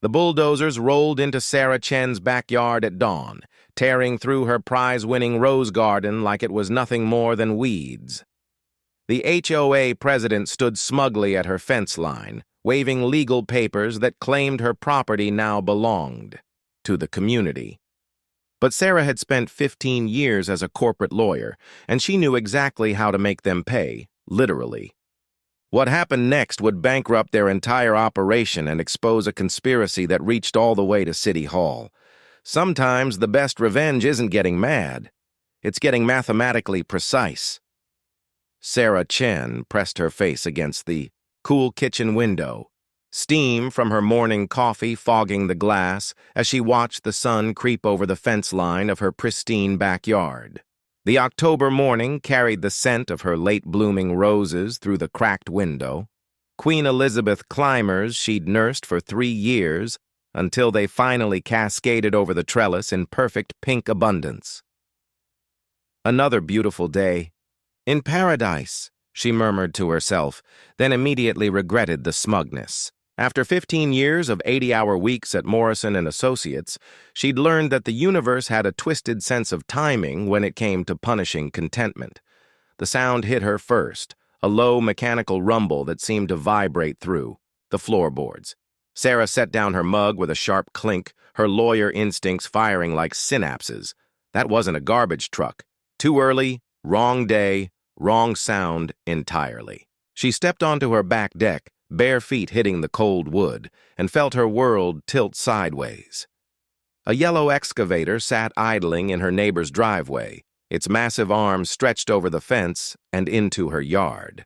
The bulldozers rolled into Sarah Chen's backyard at dawn, tearing through her prize-winning rose garden like it was nothing more than weeds. The HOA president stood smugly at her fence line, waving legal papers that claimed her property now belonged to the community. But Sarah had spent 15 years as a corporate lawyer, and she knew exactly how to make them pay, literally. What happened next would bankrupt their entire operation and expose a conspiracy that reached all the way to City Hall. Sometimes the best revenge isn't getting mad. It's getting mathematically precise. Sarah Chen pressed her face against the cool kitchen window, steam from her morning coffee fogging the glass as she watched the sun creep over the fence line of her pristine backyard. The October morning carried the scent of her late-blooming roses through the cracked window, Queen Elizabeth climbers she'd nursed for 3 years until they finally cascaded over the trellis in perfect pink abundance. Another beautiful day. In paradise, she murmured to herself, then immediately regretted the smugness. After 15 years of 80-hour weeks at Morrison & Associates, she'd learned that the universe had a twisted sense of timing when it came to punishing contentment. The sound hit her first, a low mechanical rumble that seemed to vibrate through the floorboards. Sarah set down her mug with a sharp clink, her lawyer instincts firing like synapses. That wasn't a garbage truck. Too early, wrong day, wrong sound entirely. She stepped onto her back deck, bare feet hitting the cold wood, and felt her world tilt sideways. A yellow excavator sat idling in her neighbor's driveway, its massive arms stretched over the fence and into her yard.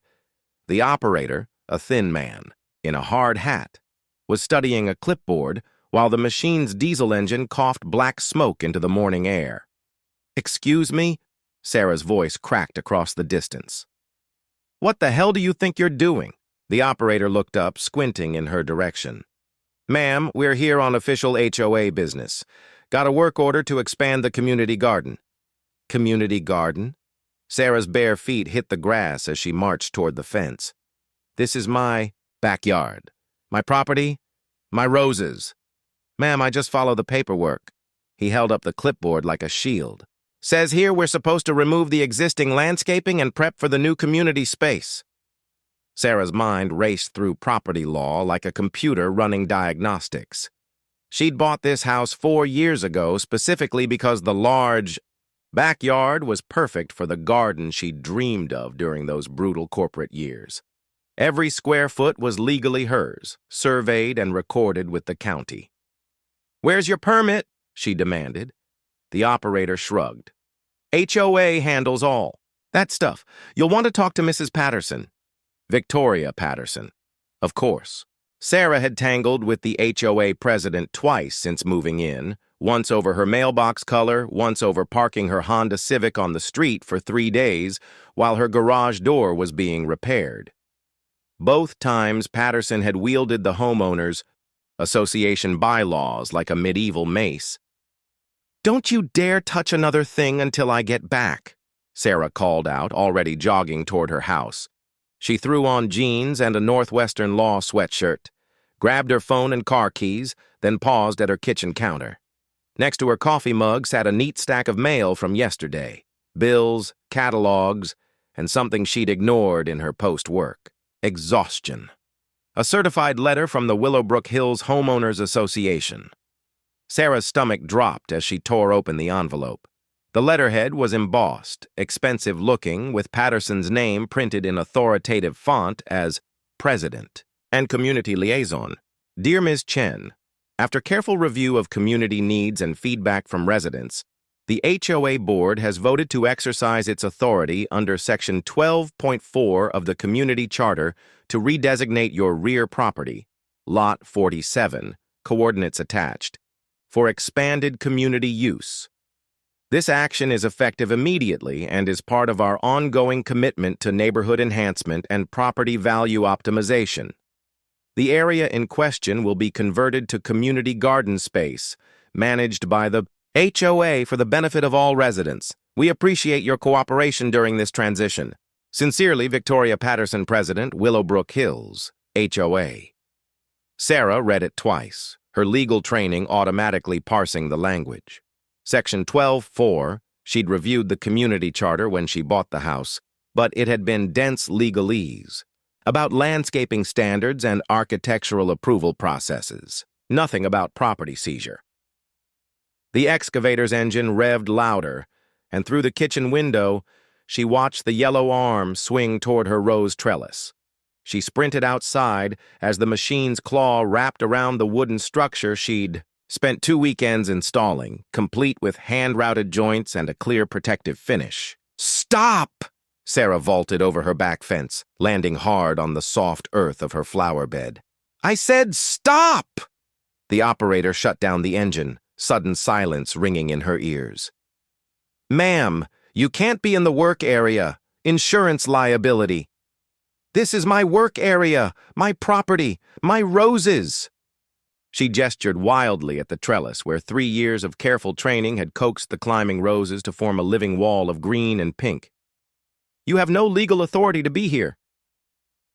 The operator, a thin man, in a hard hat, was studying a clipboard while the machine's diesel engine coughed black smoke into the morning air. "Excuse me?" Sarah's voice cracked across the distance. "What the hell do you think you're doing?" The operator looked up, squinting in her direction. "Ma'am, we're here on official HOA business. Got a work order to expand the community garden." "Community garden?" Sarah's bare feet hit the grass as she marched toward the fence. "This is my backyard. My property, my roses." "Ma'am, I just follow the paperwork." He held up the clipboard like a shield. "Says here we're supposed to remove the existing landscaping and prep for the new community space." Sarah's mind raced through property law like a computer running diagnostics. She'd bought this house 4 years ago specifically because the large backyard was perfect for the garden she'd dreamed of during those brutal corporate years. Every square foot was legally hers, surveyed and recorded with the county. "Where's your permit?" she demanded. The operator shrugged. "HOA handles all. That stuff. You'll want to talk to Mrs. Patterson." Victoria Patterson. Of course. Sarah had tangled with the HOA president twice since moving in, once over her mailbox color, once over parking her Honda Civic on the street for 3 days while her garage door was being repaired. Both times Patterson had wielded the homeowners' association bylaws like a medieval mace. "Don't you dare touch another thing until I get back," Sarah called out, already jogging toward her house. She threw on jeans and a Northwestern Law sweatshirt, grabbed her phone and car keys, then paused at her kitchen counter. Next to her coffee mug sat a neat stack of mail from yesterday, bills, catalogs, and something she'd ignored in her post-work: exhaustion. A certified letter from the Willowbrook Hills Homeowners Association. Sarah's stomach dropped as she tore open the envelope. The letterhead was embossed, expensive-looking, with Patterson's name printed in authoritative font as President and Community Liaison. "Dear Ms. Chen, after careful review of community needs and feedback from residents, the HOA Board has voted to exercise its authority under Section 12.4 of the Community Charter to redesignate your rear property, Lot 47, coordinates attached, for expanded community use. This action is effective immediately and is part of our ongoing commitment to neighborhood enhancement and property value optimization. The area in question will be converted to community garden space, managed by the HOA for the benefit of all residents. We appreciate your cooperation during this transition. Sincerely, Victoria Patterson, President, Willowbrook Hills, HOA." Sarah read it twice, her legal training automatically parsing the language. Section 12.4, she'd reviewed the community charter when she bought the house, but it had been dense legalese about landscaping standards and architectural approval processes. Nothing about property seizure. The excavator's engine revved louder, and through the kitchen window, she watched the yellow arm swing toward her rose trellis. She sprinted outside as the machine's claw wrapped around the wooden structure she'd spent 2 weekends installing, complete with hand-routed joints and a clear protective finish. "Stop!" Sarah vaulted over her back fence, landing hard on the soft earth of her flower bed. "I said stop!" The operator shut down the engine, sudden silence ringing in her ears. "Ma'am, you can't be in the work area. Insurance liability." "This is my work area, my property, my roses." She gestured wildly at the trellis where 3 years of careful training had coaxed the climbing roses to form a living wall of green and pink. "You have no legal authority to be here.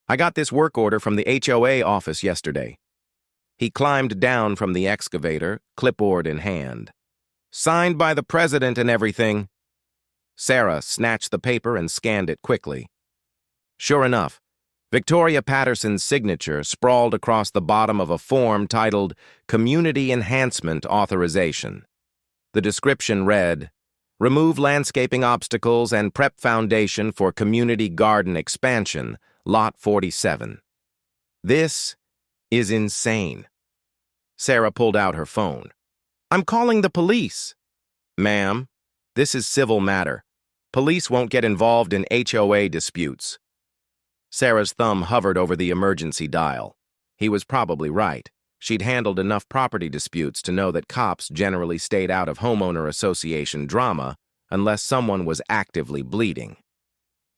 I got this work order from the HOA office yesterday." He climbed down from the excavator, clipboard in hand. "Signed by the president and everything." Sarah snatched the paper and scanned it quickly. Sure enough, Victoria Patterson's signature sprawled across the bottom of a form titled Community Enhancement Authorization. The description read, "Remove landscaping obstacles and prep foundation for community garden expansion, Lot 47. This is insane." Sarah pulled out her phone. "I'm calling the police." "Ma'am, this is civil matter. Police won't get involved in HOA disputes." Sarah's thumb hovered over the emergency dial. He was probably right. She'd handled enough property disputes to know that cops generally stayed out of homeowner association drama unless someone was actively bleeding.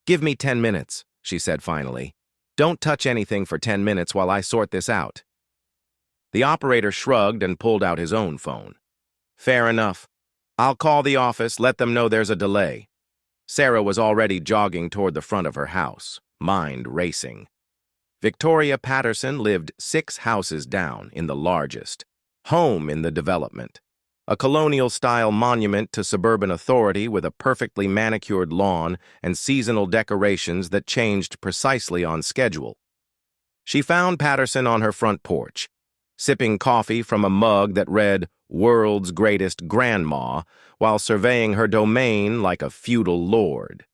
"Give me 10 minutes, she said finally. "Don't touch anything for 10 minutes while I sort this out." The operator shrugged and pulled out his own phone. "Fair enough. I'll call the office, let them know there's a delay." Sarah was already jogging toward the front of her house, mind racing. Victoria Patterson lived 6 houses down in the largest home in the development, a colonial-style monument to suburban authority with a perfectly manicured lawn and seasonal decorations that changed precisely on schedule. She found Patterson on her front porch, sipping coffee from a mug that read "World's Greatest Grandma" while surveying her domain like a feudal lord.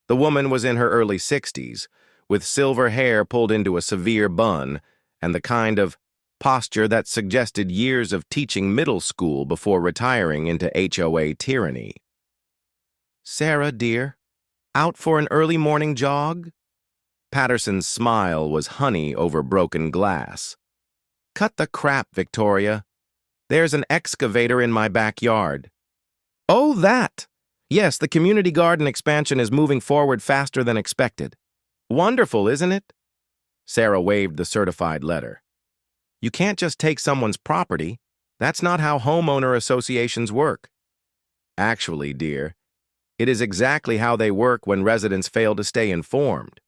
The woman was in her early 60s, with silver hair pulled into a severe bun and the kind of posture that suggested years of teaching middle school before retiring into HOA tyranny. "Sarah, dear, out for an early morning jog?" Patterson's smile was honey over broken glass. "Cut the crap, Victoria. There's an excavator in my backyard." "Oh, that! Yes, the community garden expansion is moving forward faster than expected." "Wonderful, isn't it?" Sarah waved the certified letter. "You can't just take someone's property. That's not how homeowner associations work." "Actually, dear, it is exactly how they work when residents fail to stay informed."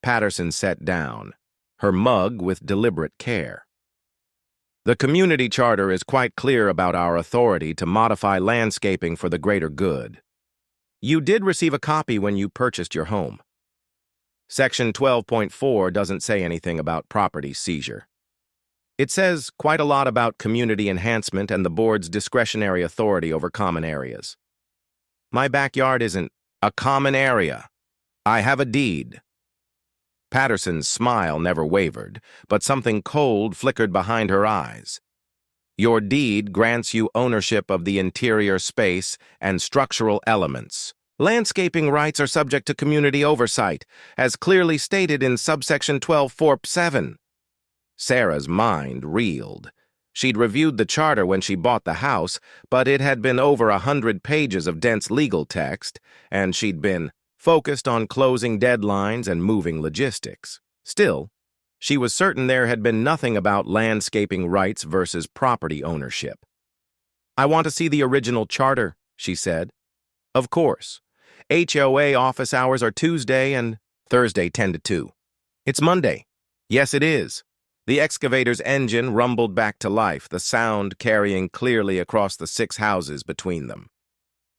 Patterson sat down, her mug with deliberate care. "The community charter is quite clear about our authority to modify landscaping for the greater good. You did receive a copy when you purchased your home. Section 12.4 doesn't say anything about property seizure. It says quite a lot about community enhancement and the board's discretionary authority over common areas. My backyard isn't a common area. I have a deed." Patterson's smile never wavered, but something cold flickered behind her eyes. "Your deed grants you ownership of the interior space and structural elements. Landscaping rights are subject to community oversight, as clearly stated in subsection 12.4.7. Sarah's mind reeled. She'd reviewed the charter when she bought the house, but it had been over 100 pages of dense legal text, and she'd been focused on closing deadlines and moving logistics. Still, she was certain there had been nothing about landscaping rights versus property ownership. "I want to see the original charter," she said. "Of course. HOA office hours are Tuesday and Thursday 10 to 2. It's Monday." "Yes, it is." The excavator's engine rumbled back to life, the sound carrying clearly across the 6 houses between them.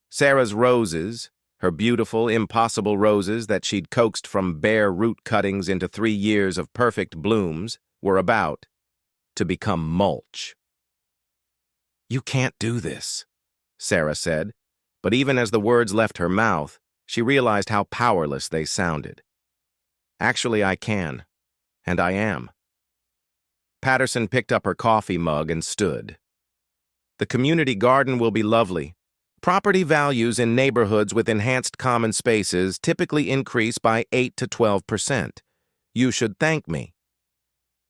Sarah's roses, her beautiful, impossible roses that she'd coaxed from bare root cuttings into 3 years of perfect blooms, were about to become mulch. "You can't do this," Sarah said, but even as the words left her mouth, she realized how powerless they sounded. "Actually, I can, and I am." Patterson picked up her coffee mug and stood. "The community garden will be lovely. Property values in neighborhoods with enhanced common spaces typically increase by 8 to 12%. You should thank me."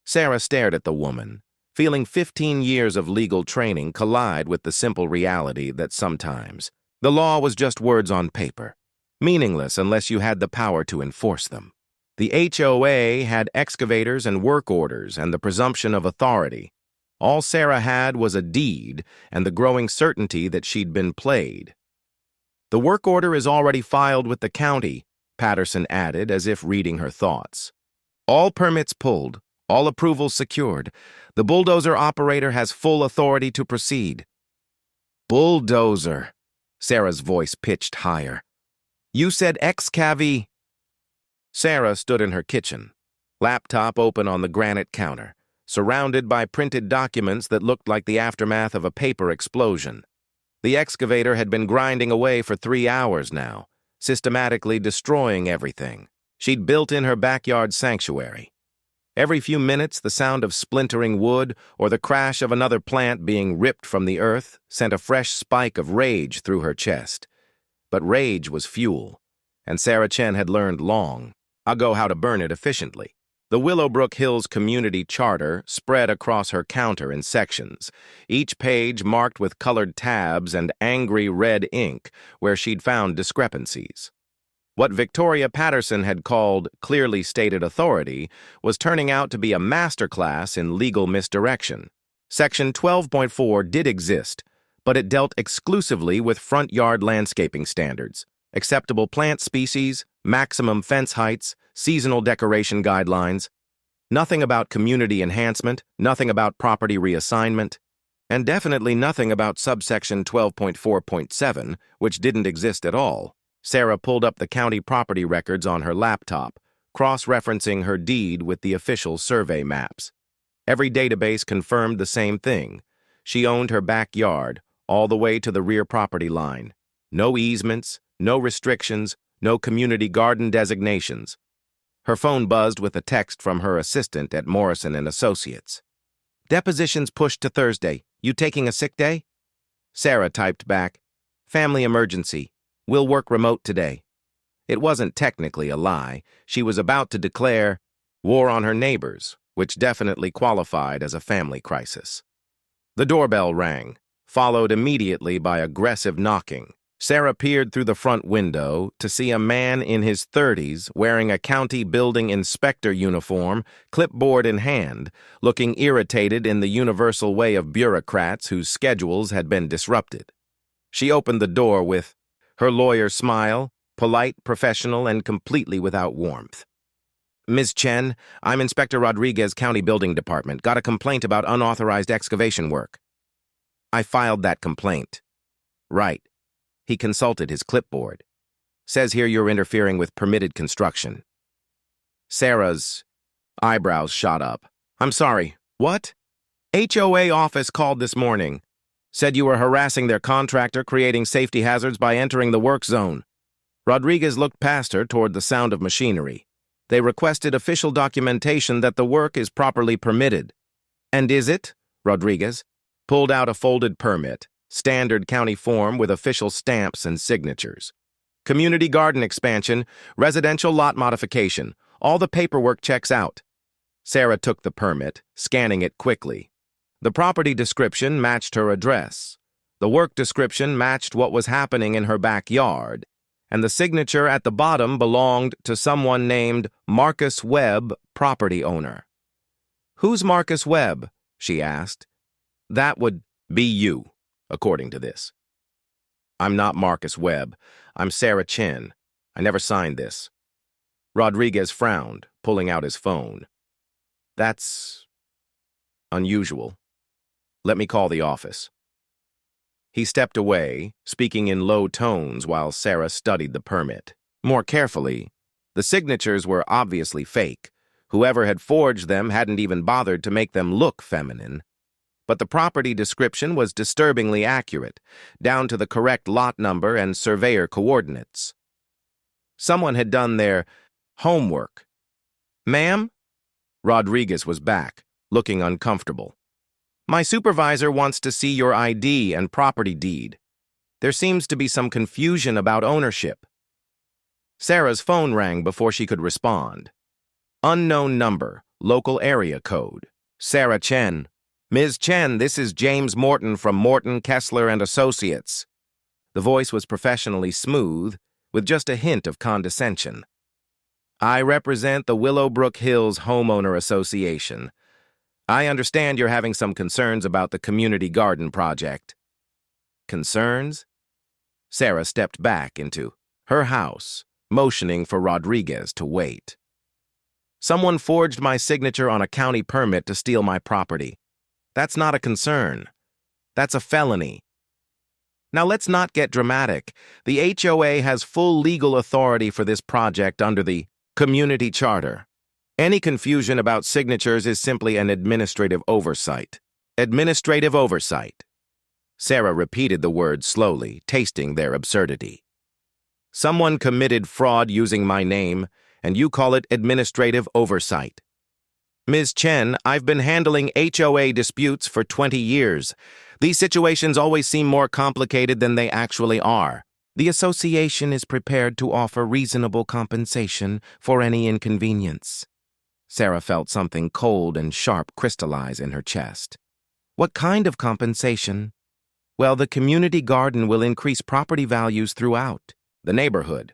Sarah stared at the woman, feeling 15 years of legal training collide with the simple reality that sometimes the law was just words on paper, meaningless unless you had the power to enforce them. The HOA had excavators and work orders and the presumption of authority. All Sarah had was a deed and the growing certainty that she'd been played. "The work order is already filed with the county," Patterson added, as if reading her thoughts. "All permits pulled, all approvals secured. The bulldozer operator has full authority to proceed." "Bulldozer," Sarah's voice pitched higher. "You said excavi." Sarah stood in her kitchen, laptop open on the granite counter, surrounded by printed documents that looked like the aftermath of a paper explosion. The excavator had been grinding away for 3 hours now, systematically destroying everything she'd built in her backyard sanctuary. Every few minutes, the sound of splintering wood or the crash of another plant being ripped from the earth sent a fresh spike of rage through her chest. But rage was fuel, and Sarah Chen had learned long ago how to burn it efficiently. The Willowbrook Hills Community Charter spread across her counter in sections, each page marked with colored tabs and angry red ink where she'd found discrepancies. What Victoria Patterson had called clearly stated authority was turning out to be a masterclass in legal misdirection. Section 12.4 did exist, but it dealt exclusively with front yard landscaping standards, acceptable plant species, maximum fence heights, seasonal decoration guidelines. Nothing about community enhancement, nothing about property reassignment, and definitely nothing about subsection 12.4.7, which didn't exist at all. Sarah pulled up the county property records on her laptop, cross-referencing her deed with the official survey maps. Every database confirmed the same thing. She owned her backyard, all the way to the rear property line. No easements, no restrictions, no community garden designations. Her phone buzzed with a text from her assistant at Morrison & Associates. "Depositions pushed to Thursday. You taking a sick day?" Sarah typed back, "Family emergency. We'll work remote today." It wasn't technically a lie. She was about to declare war on her neighbors, which definitely qualified as a family crisis. The doorbell rang, followed immediately by aggressive knocking. Sarah peered through the front window to see a man in his 30s wearing a county building inspector uniform, clipboard in hand, looking irritated in the universal way of bureaucrats whose schedules had been disrupted. She opened the door with her lawyer's smile, polite, professional, and completely without warmth. "Ms. Chen, I'm Inspector Rodriguez, County Building Department. Got a complaint about unauthorized excavation work." "I filed that complaint." "Right." He consulted his clipboard. "Says here you're interfering with permitted construction." Sarah's eyebrows shot up. "I'm sorry, what?" "HOA office called this morning. Said you were harassing their contractor, creating safety hazards by entering the work zone." Rodriguez looked past her toward the sound of machinery. "They requested official documentation that the work is properly permitted." "And is it?" Rodriguez pulled out a folded permit, standard county form with official stamps and signatures. "Community garden expansion, residential lot modification. All the paperwork checks out." Sarah took the permit, scanning it quickly. The property description matched her address. The work description matched what was happening in her backyard. And the signature at the bottom belonged to someone named Marcus Webb, property owner. "Who's Marcus Webb?" she asked. "That would be you, according to this." "I'm not Marcus Webb. I'm Sarah Chen. I never signed this." Rodriguez frowned, pulling out his phone. "That's Unusual. Let me call the office. He stepped away, speaking in low tones while Sarah studied the permit. More carefully, the signatures were obviously fake. Whoever had forged them hadn't even bothered to make them look feminine. But the property description was disturbingly accurate, down to the correct lot number and surveyor coordinates. Someone had done their homework. "Ma'am?" Rodriguez was back, looking uncomfortable. "My supervisor wants to see your ID and property deed. There seems to be some confusion about ownership." Sarah's phone rang before she could respond. Unknown number, local area code. Sarah Chen. "Ms. Chen, this is James Morton from Morton, Kessler and Associates." The voice was professionally smooth, with just a hint of condescension. "I represent the Willowbrook Hills Homeowner Association. I understand you're having some concerns about the community garden project." Concerns? Sarah stepped back into her house, motioning for Rodriguez to wait. "Someone forged my signature on a county permit to steal my property. That's not a concern. That's a felony. Now let's not get dramatic. The HOA has full legal authority for this project under the Community Charter. Any confusion about signatures is simply an administrative oversight." Administrative oversight. Sarah repeated the words slowly, tasting their absurdity. "Someone committed fraud using my name, and you call it administrative oversight." "Ms. Chen, I've been handling HOA disputes for 20 years. These situations always seem more complicated than they actually are. The association is prepared to offer reasonable compensation for any inconvenience." Sarah felt something cold and sharp crystallize in her chest. "What kind of compensation?" "Well, the community garden will increase property values throughout the neighborhood.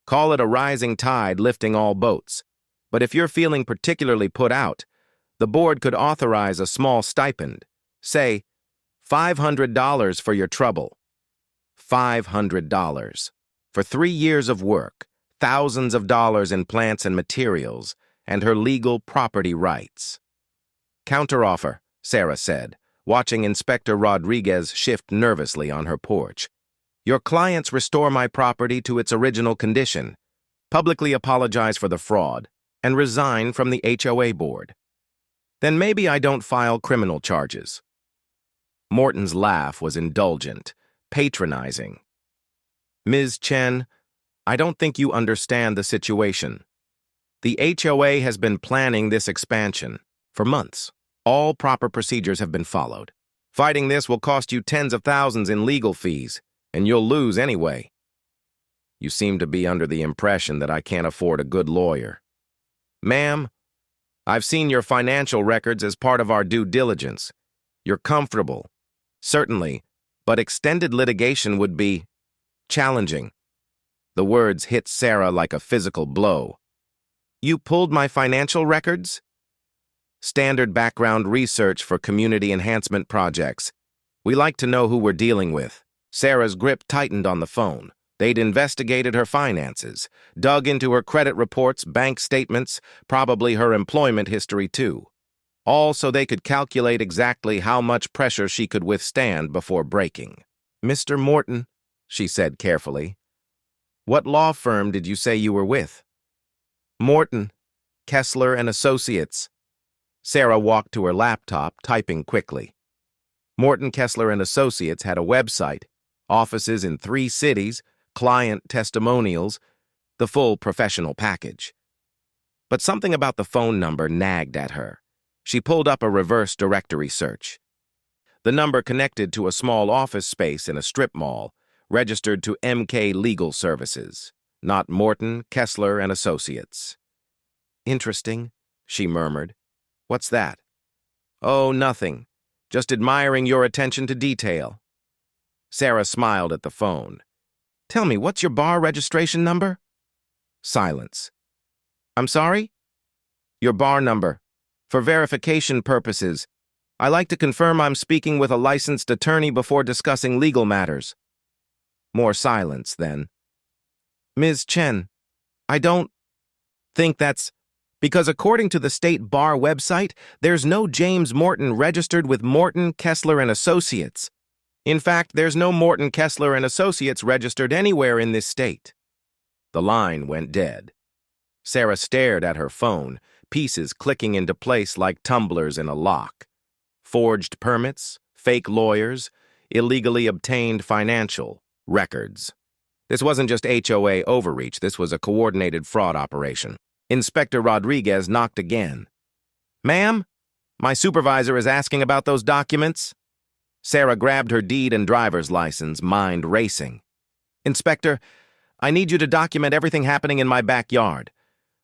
Call it a rising tide lifting all boats. But if you're feeling particularly put out, the board could authorize a small stipend. Say, $500 for your trouble." $500. For 3 years of work, thousands of dollars in plants and materials, and her legal property rights. "Counteroffer," Sarah said, watching Inspector Rodriguez shift nervously on her porch. "Your clients restore my property to its original condition, publicly apologize for the fraud, and resign from the HOA board. Then maybe I don't file criminal charges." Morton's laugh was indulgent, patronizing. "Ms. Chen, I don't think you understand the situation. The HOA has been planning this expansion for months. All proper procedures have been followed. Fighting this will cost you tens of thousands in legal fees, and you'll lose anyway. You seem to be under the impression that I can't afford a good lawyer. Ma'am, I've seen your financial records as part of our due diligence. You're comfortable, certainly, but extended litigation would be challenging." The words hit Sarah like a physical blow. "You pulled my financial records?" "Standard background research for community enhancement projects. We like to know who we're dealing with." Sarah's grip tightened on the phone. They'd investigated her finances, dug into her credit reports, bank statements, probably her employment history too. All so they could calculate exactly how much pressure she could withstand before breaking. "Mr. Morton," she said carefully, "what law firm did you say you were with?" "Morton, Kessler and Associates." Sarah walked to her laptop, typing quickly. Morton, Kessler and Associates had a website, offices in 3 cities, client testimonials, the full professional package. But something about the phone number nagged at her. She pulled up a reverse directory search. The number connected to a small office space in a strip mall, registered to MK Legal Services, not Morton, Kessler and Associates. "Interesting," she murmured. "What's that?" "Oh, nothing. Just admiring your attention to detail." Sarah smiled at the phone. "Tell me, what's your bar registration number?" Silence. "I'm sorry?" "Your bar number. For verification purposes. I like to confirm I'm speaking with a licensed attorney before discussing legal matters." More silence, then. "Ms. Chen, I don't think that's Because according to the state bar website, there's no James Morton registered with Morton, Kessler & Associates. In fact, there's no Morton, Kessler & Associates registered anywhere in this state. The line went dead. Sarah stared at her phone, pieces clicking into place like tumblers in a lock. Forged permits, fake lawyers, illegally obtained financial records. This wasn't just HOA overreach, this was a coordinated fraud operation. Inspector Rodriguez knocked again. "Ma'am, my supervisor is asking about those documents." Sarah grabbed her deed and driver's license, mind racing. "Inspector, I need you to document everything happening in my backyard.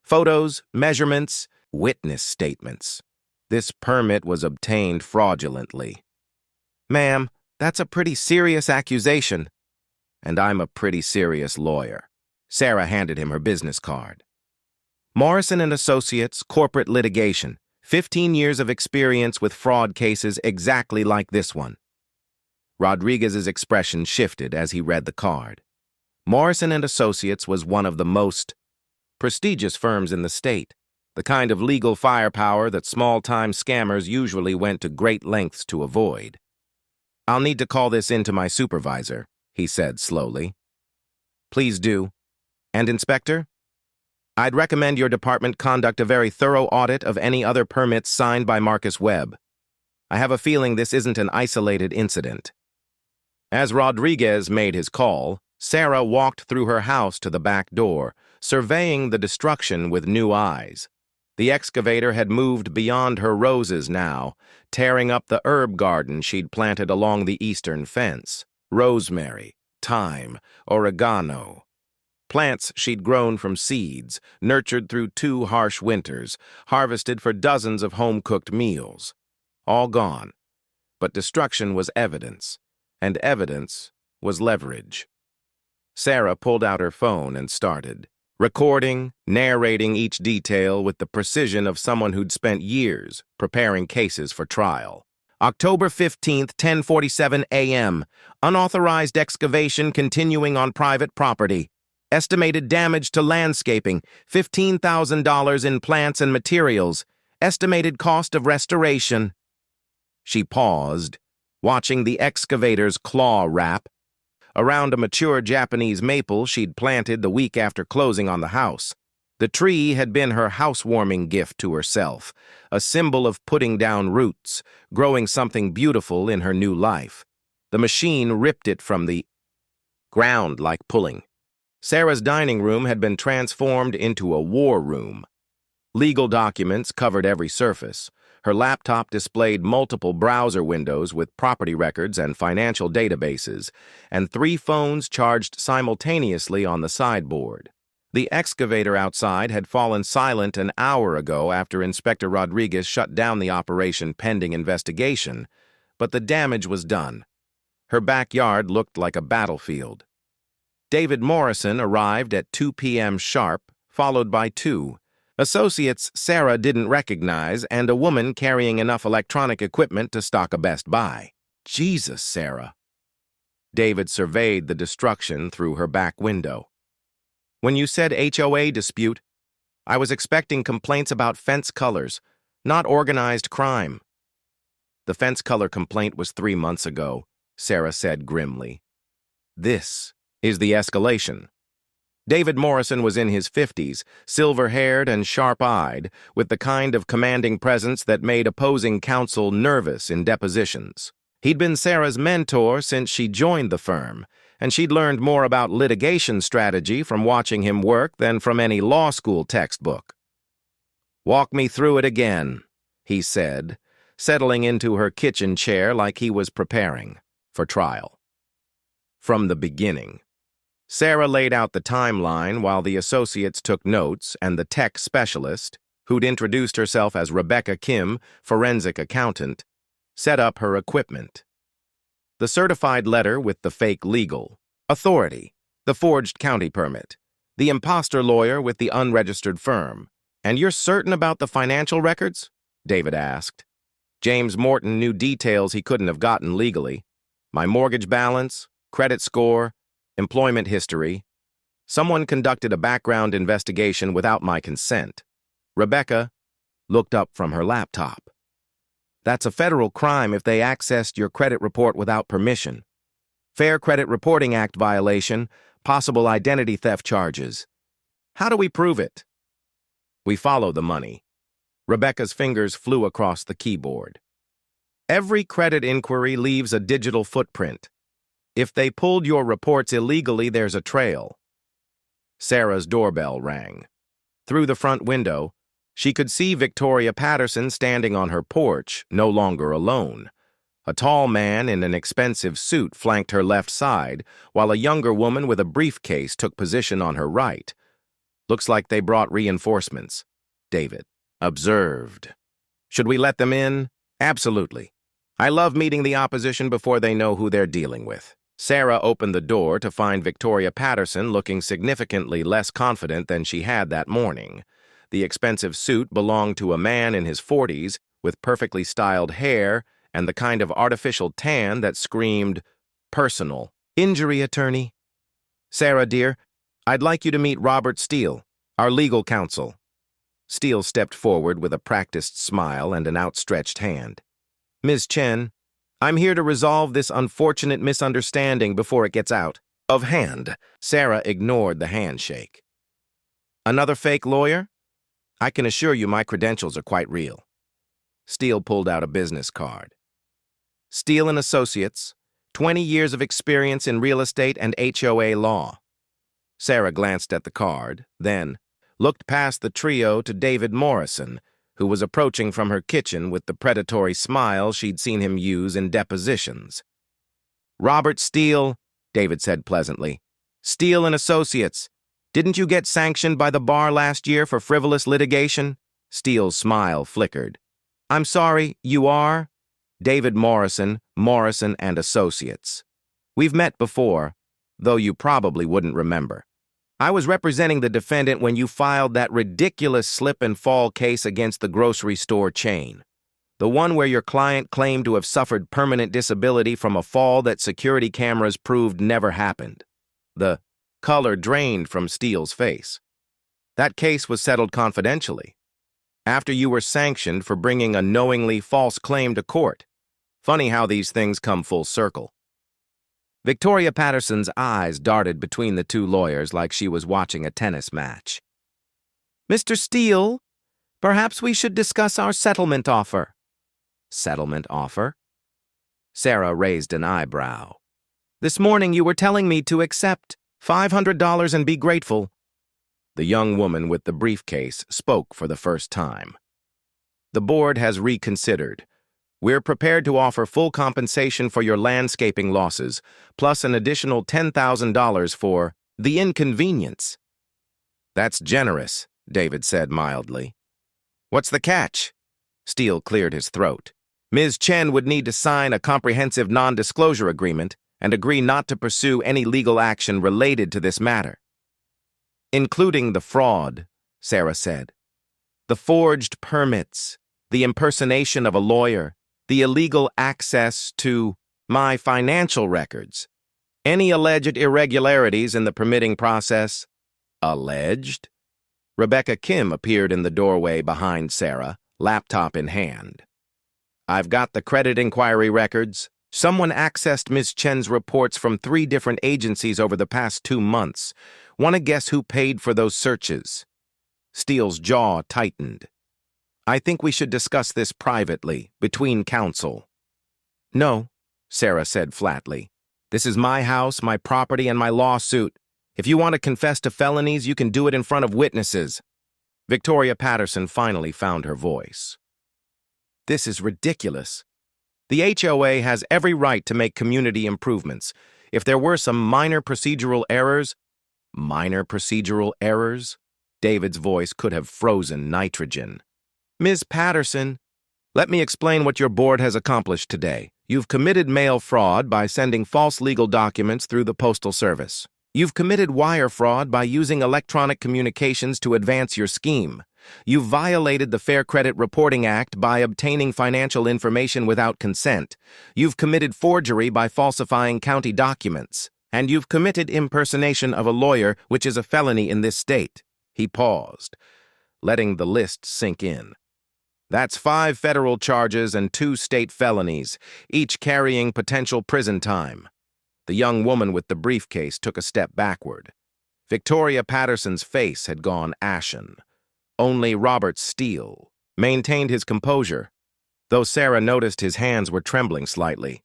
Photos, measurements, witness statements. This permit was obtained fraudulently." "Ma'am, that's a pretty serious accusation." "And I'm a pretty serious lawyer." Sarah handed him her business card. Morrison & Associates, corporate litigation. 15 years of experience with fraud cases exactly like this one. Rodriguez's expression shifted as he read the card. Morrison & Associates was one of the most prestigious firms in the state, the kind of legal firepower that small-time scammers usually went to great lengths to avoid. "I'll need to call this in to my supervisor," he said slowly. "Please do. And, Inspector, I'd recommend your department conduct a very thorough audit of any other permits signed by Marcus Webb. I have a feeling this isn't an isolated incident." As Rodriguez made his call, Sarah walked through her house to the back door, surveying the destruction with new eyes. The excavator had moved beyond her roses now, tearing up the herb garden she'd planted along the eastern fence. Rosemary, thyme, oregano. Plants she'd grown from seeds, nurtured through 2 harsh winters, harvested for dozens of home-cooked meals. All gone. But destruction was evidence, and evidence was leverage. Sarah pulled out her phone and started, recording, narrating each detail with the precision of someone who'd spent years preparing cases for trial. October 15th, 10:47 a.m. Unauthorized excavation continuing on private property. Estimated damage to landscaping, $15,000 in plants and materials. Estimated cost of restoration. She paused, watching the excavator's claw wrap around a mature Japanese maple she'd planted the week after closing on the house. The tree had been her housewarming gift to herself, a symbol of putting down roots, growing something beautiful in her new life. The machine ripped it from the ground like pulling. Sarah's dining room had been transformed into a war room. Legal documents covered every surface. Her laptop displayed multiple browser windows with property records and financial databases, and 3 phones charged simultaneously on the sideboard. The excavator outside had fallen silent an hour ago after Inspector Rodriguez shut down the operation pending investigation, but the damage was done. Her backyard looked like a battlefield. David Morrison arrived at 2 p.m. sharp, followed by 2 associates Sarah didn't recognize and a woman carrying enough electronic equipment to stock a Best Buy. "Jesus, Sarah." David surveyed the destruction through her back window. "When you said HOA dispute, I was expecting complaints about fence colors, not organized crime." "The fence color complaint was 3 months ago," Sarah said grimly. "This is the escalation." David Morrison was in his 50s, silver-haired and sharp-eyed, with the kind of commanding presence that made opposing counsel nervous in depositions. He'd been Sarah's mentor since she joined the firm, and she'd learned more about litigation strategy from watching him work than from any law school textbook. "Walk me through it again," he said, settling into her kitchen chair like he was preparing for trial. From the beginning. Sarah laid out the timeline while the associates took notes and the tech specialist, who'd introduced herself as Rebecca Kim, forensic accountant, set up her equipment. The certified letter with the fake legal authority, the forged county permit, the imposter lawyer with the unregistered firm. "And you're certain about the financial records?" David asked. James Morton knew details he couldn't have gotten legally. "My mortgage balance, credit score, employment history. Someone conducted a background investigation without my consent." Rebecca looked up from her laptop. That's a federal crime if they accessed your credit report without permission. Fair Credit Reporting Act violation, possible identity theft charges. How do we prove it? We follow the money. Rebecca's fingers flew across the keyboard. Every credit inquiry leaves a digital footprint. If they pulled your reports illegally, there's a trail. Sarah's doorbell rang. Through the front window, she could see Victoria Patterson standing on her porch, no longer alone. A tall man in an expensive suit flanked her left side, while a younger woman with a briefcase took position on her right. Looks like they brought reinforcements, David observed. Should we let them in? Absolutely. I love meeting the opposition before they know who they're dealing with. Sarah opened the door to find Victoria Patterson looking significantly less confident than she had that morning. The expensive suit belonged to a man in his 40s with perfectly styled hair and the kind of artificial tan that screamed, personal injury attorney. Sarah, dear, I'd like you to meet Robert Steele, our legal counsel. Steele stepped forward with a practiced smile and an outstretched hand. Ms. Chen, I'm here to resolve this unfortunate misunderstanding before it gets out of hand. Sarah ignored the handshake. Another fake lawyer? I can assure you my credentials are quite real. Steele pulled out a business card. Steele & Associates, 20 years of experience in real estate and HOA law. Sarah glanced at the card, then looked past the trio to David Morrison, who was approaching from her kitchen with the predatory smile she'd seen him use in depositions. Robert Steele, David said pleasantly. Steele & Associates. Didn't you get sanctioned by the bar last year for frivolous litigation? Steele's smile flickered. I'm sorry, you are? David Morrison, Morrison & Associates. We've met before, though you probably wouldn't remember. I was representing the defendant when you filed that ridiculous slip-and-fall case against the grocery store chain. The one where your client claimed to have suffered permanent disability from a fall that security cameras proved never happened. The color drained from Steele's face. That case was settled confidentially, after you were sanctioned for bringing a knowingly false claim to court. Funny how these things come full circle. Victoria Patterson's eyes darted between the two lawyers like she was watching a tennis match. Mr. Steele, perhaps we should discuss our settlement offer. Settlement offer? Sarah raised an eyebrow. This morning you were telling me to accept $500 and be grateful. The young woman with the briefcase spoke for the first time. The board has reconsidered. We're prepared to offer full compensation for your landscaping losses, plus an additional $10,000 for the inconvenience. That's generous, David said mildly. What's the catch? Steele cleared his throat. Ms. Chen would need to sign a comprehensive non-disclosure agreement and agree not to pursue any legal action related to this matter. Including the fraud, Sarah said. The forged permits, the impersonation of a lawyer, the illegal access to my financial records, any alleged irregularities in the permitting process. Alleged? Rebecca Kim appeared in the doorway behind Sarah, laptop in hand. I've got the credit inquiry records. Someone accessed Ms. Chen's reports from 3 different agencies over the past 2 months. Want to guess who paid for those searches? Steele's jaw tightened. I think we should discuss this privately, between counsel. No, Sarah said flatly. This is my house, my property, and my lawsuit. If you want to confess to felonies, you can do it in front of witnesses. Victoria Patterson finally found her voice. This is ridiculous. The HOA has every right to make community improvements. If there were some minor procedural errors... Minor procedural errors? David's voice could have frozen nitrogen. Ms. Patterson, let me explain what your board has accomplished today. You've committed mail fraud by sending false legal documents through the Postal Service. You've committed wire fraud by using electronic communications to advance your scheme. You've violated the Fair Credit Reporting Act by obtaining financial information without consent. You've committed forgery by falsifying county documents. And you've committed impersonation of a lawyer, which is a felony in this state. He paused. letting the list sink in. That's 5 federal charges and 2 state felonies, each carrying potential prison time. The young woman with the briefcase took a step backward. Victoria Patterson's face had gone ashen. Only Robert Steele maintained his composure, though Sarah noticed his hands were trembling slightly.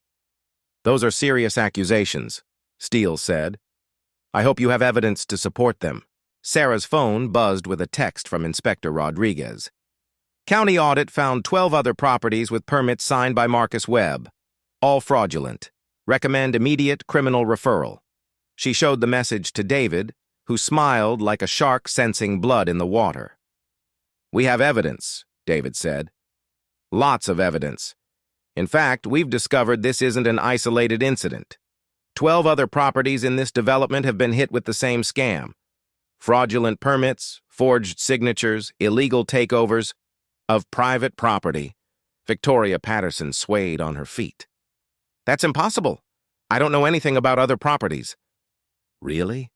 "Those are serious accusations," Steele said. "I hope you have evidence to support them." Sarah's phone buzzed with a text from Inspector Rodriguez. "County audit found 12 other properties with permits signed by Marcus Webb. All fraudulent. Recommend immediate criminal referral." She showed the message to David, who smiled like a shark sensing blood in the water. "We have evidence," David said. "Lots of evidence. In fact, we've discovered this isn't an isolated incident. 12 other properties in this development have been hit with the same scam. Fraudulent permits, forged signatures, illegal takeovers of private property." Victoria Patterson swayed on her feet. "That's impossible. I don't know anything about other properties." "Really?"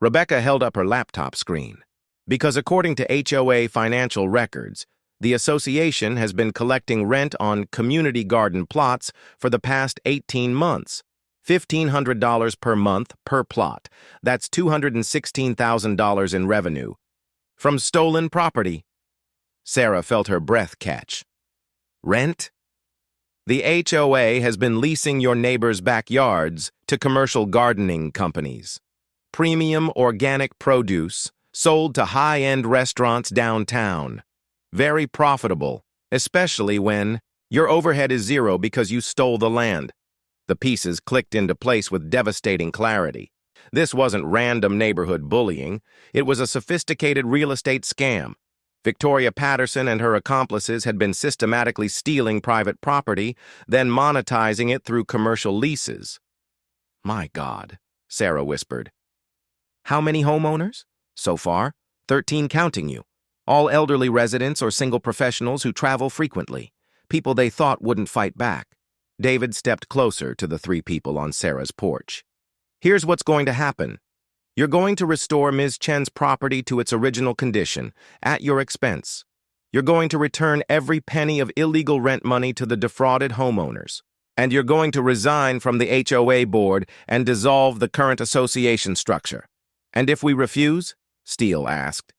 Rebecca held up her laptop screen. "Because according to HOA financial records, the association has been collecting rent on community garden plots for the past 18 months. $1,500 per month per plot. That's $216,000 in revenue. From stolen property." Sarah felt her breath catch. "Rent?" "The HOA has been leasing your neighbors' backyards to commercial gardening companies. Premium organic produce sold to high-end restaurants downtown. Very profitable, especially when your overhead is zero because you stole the land." The pieces clicked into place with devastating clarity. This wasn't random neighborhood bullying. It was a sophisticated real estate scam. Victoria Patterson and her accomplices had been systematically stealing private property, then monetizing it through commercial leases. "My God," Sarah whispered. "How many homeowners? So far, 13 counting you. All elderly residents or single professionals who travel frequently. People they thought wouldn't fight back." David stepped closer to the 3 people on Sarah's porch. "Here's what's going to happen. You're going to restore Ms. Chen's property to its original condition, at your expense. You're going to return every penny of illegal rent money to the defrauded homeowners. And you're going to resign from the HOA board and dissolve the current association structure." "And if we refuse?" Steele asked.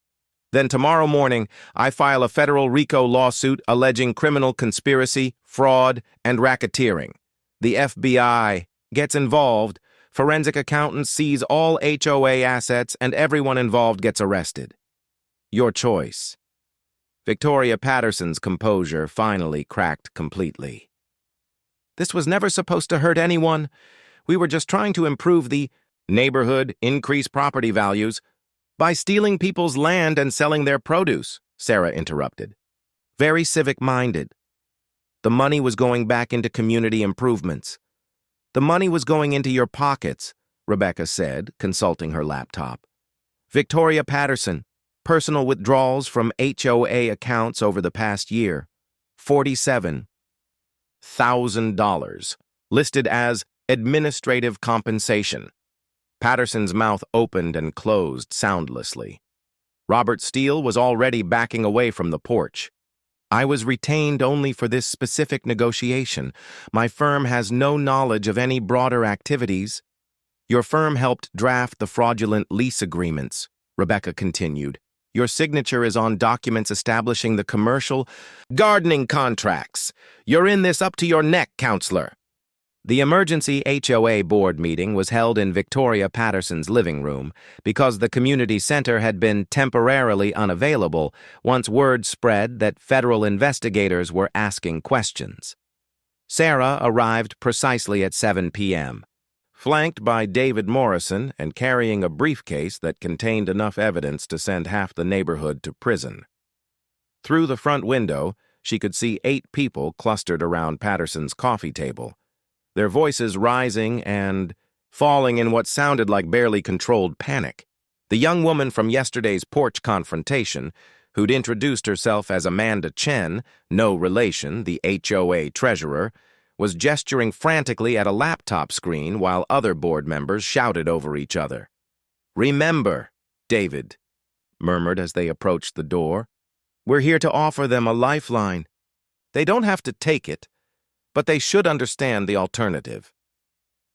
"Then tomorrow morning, I file a federal RICO lawsuit alleging criminal conspiracy, fraud, and racketeering. The FBI gets involved. Forensic accountants seize all HOA assets, and everyone involved gets arrested. Your choice." Victoria Patterson's composure finally cracked completely. "This was never supposed to hurt anyone. We were just trying to improve the neighborhood, increase property values, by stealing people's land and selling their produce," Sarah interrupted. "Very civic-minded. The money was going back into community improvements." "The money was going into your pockets," Rebecca said, consulting her laptop. "Victoria Patterson, personal withdrawals from HOA accounts over the past year, $47,000, listed as administrative compensation." Patterson's mouth opened and closed soundlessly. Robert Steele was already backing away from the porch. "I was retained only for this specific negotiation. My firm has no knowledge of any broader activities." "Your firm helped draft the fraudulent lease agreements," Rebecca continued. "Your signature is on documents establishing the commercial gardening contracts. You're in this up to your neck, counselor." The emergency HOA board meeting was held in Victoria Patterson's living room because the community center had been temporarily unavailable once word spread that federal investigators were asking questions. Sarah arrived precisely at 7 p.m., flanked by David Morrison and carrying a briefcase that contained enough evidence to send half the neighborhood to prison. Through the front window, she could see 8 people clustered around Patterson's coffee table, their voices rising and falling in what sounded like barely controlled panic. The young woman from yesterday's porch confrontation, who'd introduced herself as Amanda Chen, no relation, the HOA treasurer, was gesturing frantically at a laptop screen while other board members shouted over each other. "Remember," David murmured as they approached the door. "We're here to offer them a lifeline. They don't have to take it, but they should understand the alternative."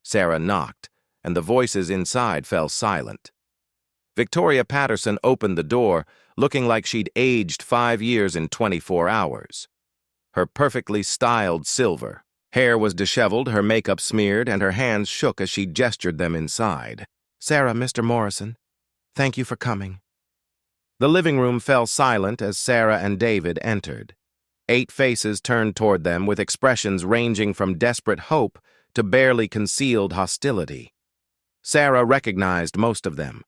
Sarah knocked, and the voices inside fell silent. Victoria Patterson opened the door, looking like she'd aged 5 years in 24 hours. Her perfectly styled silver hair was disheveled, her makeup smeared, and her hands shook as she gestured them inside. "Sarah, Mr. Morrison, thank you for coming." The living room fell silent as Sarah and David entered. 8 faces turned toward them with expressions ranging from desperate hope to barely concealed hostility. Sarah recognized most of them.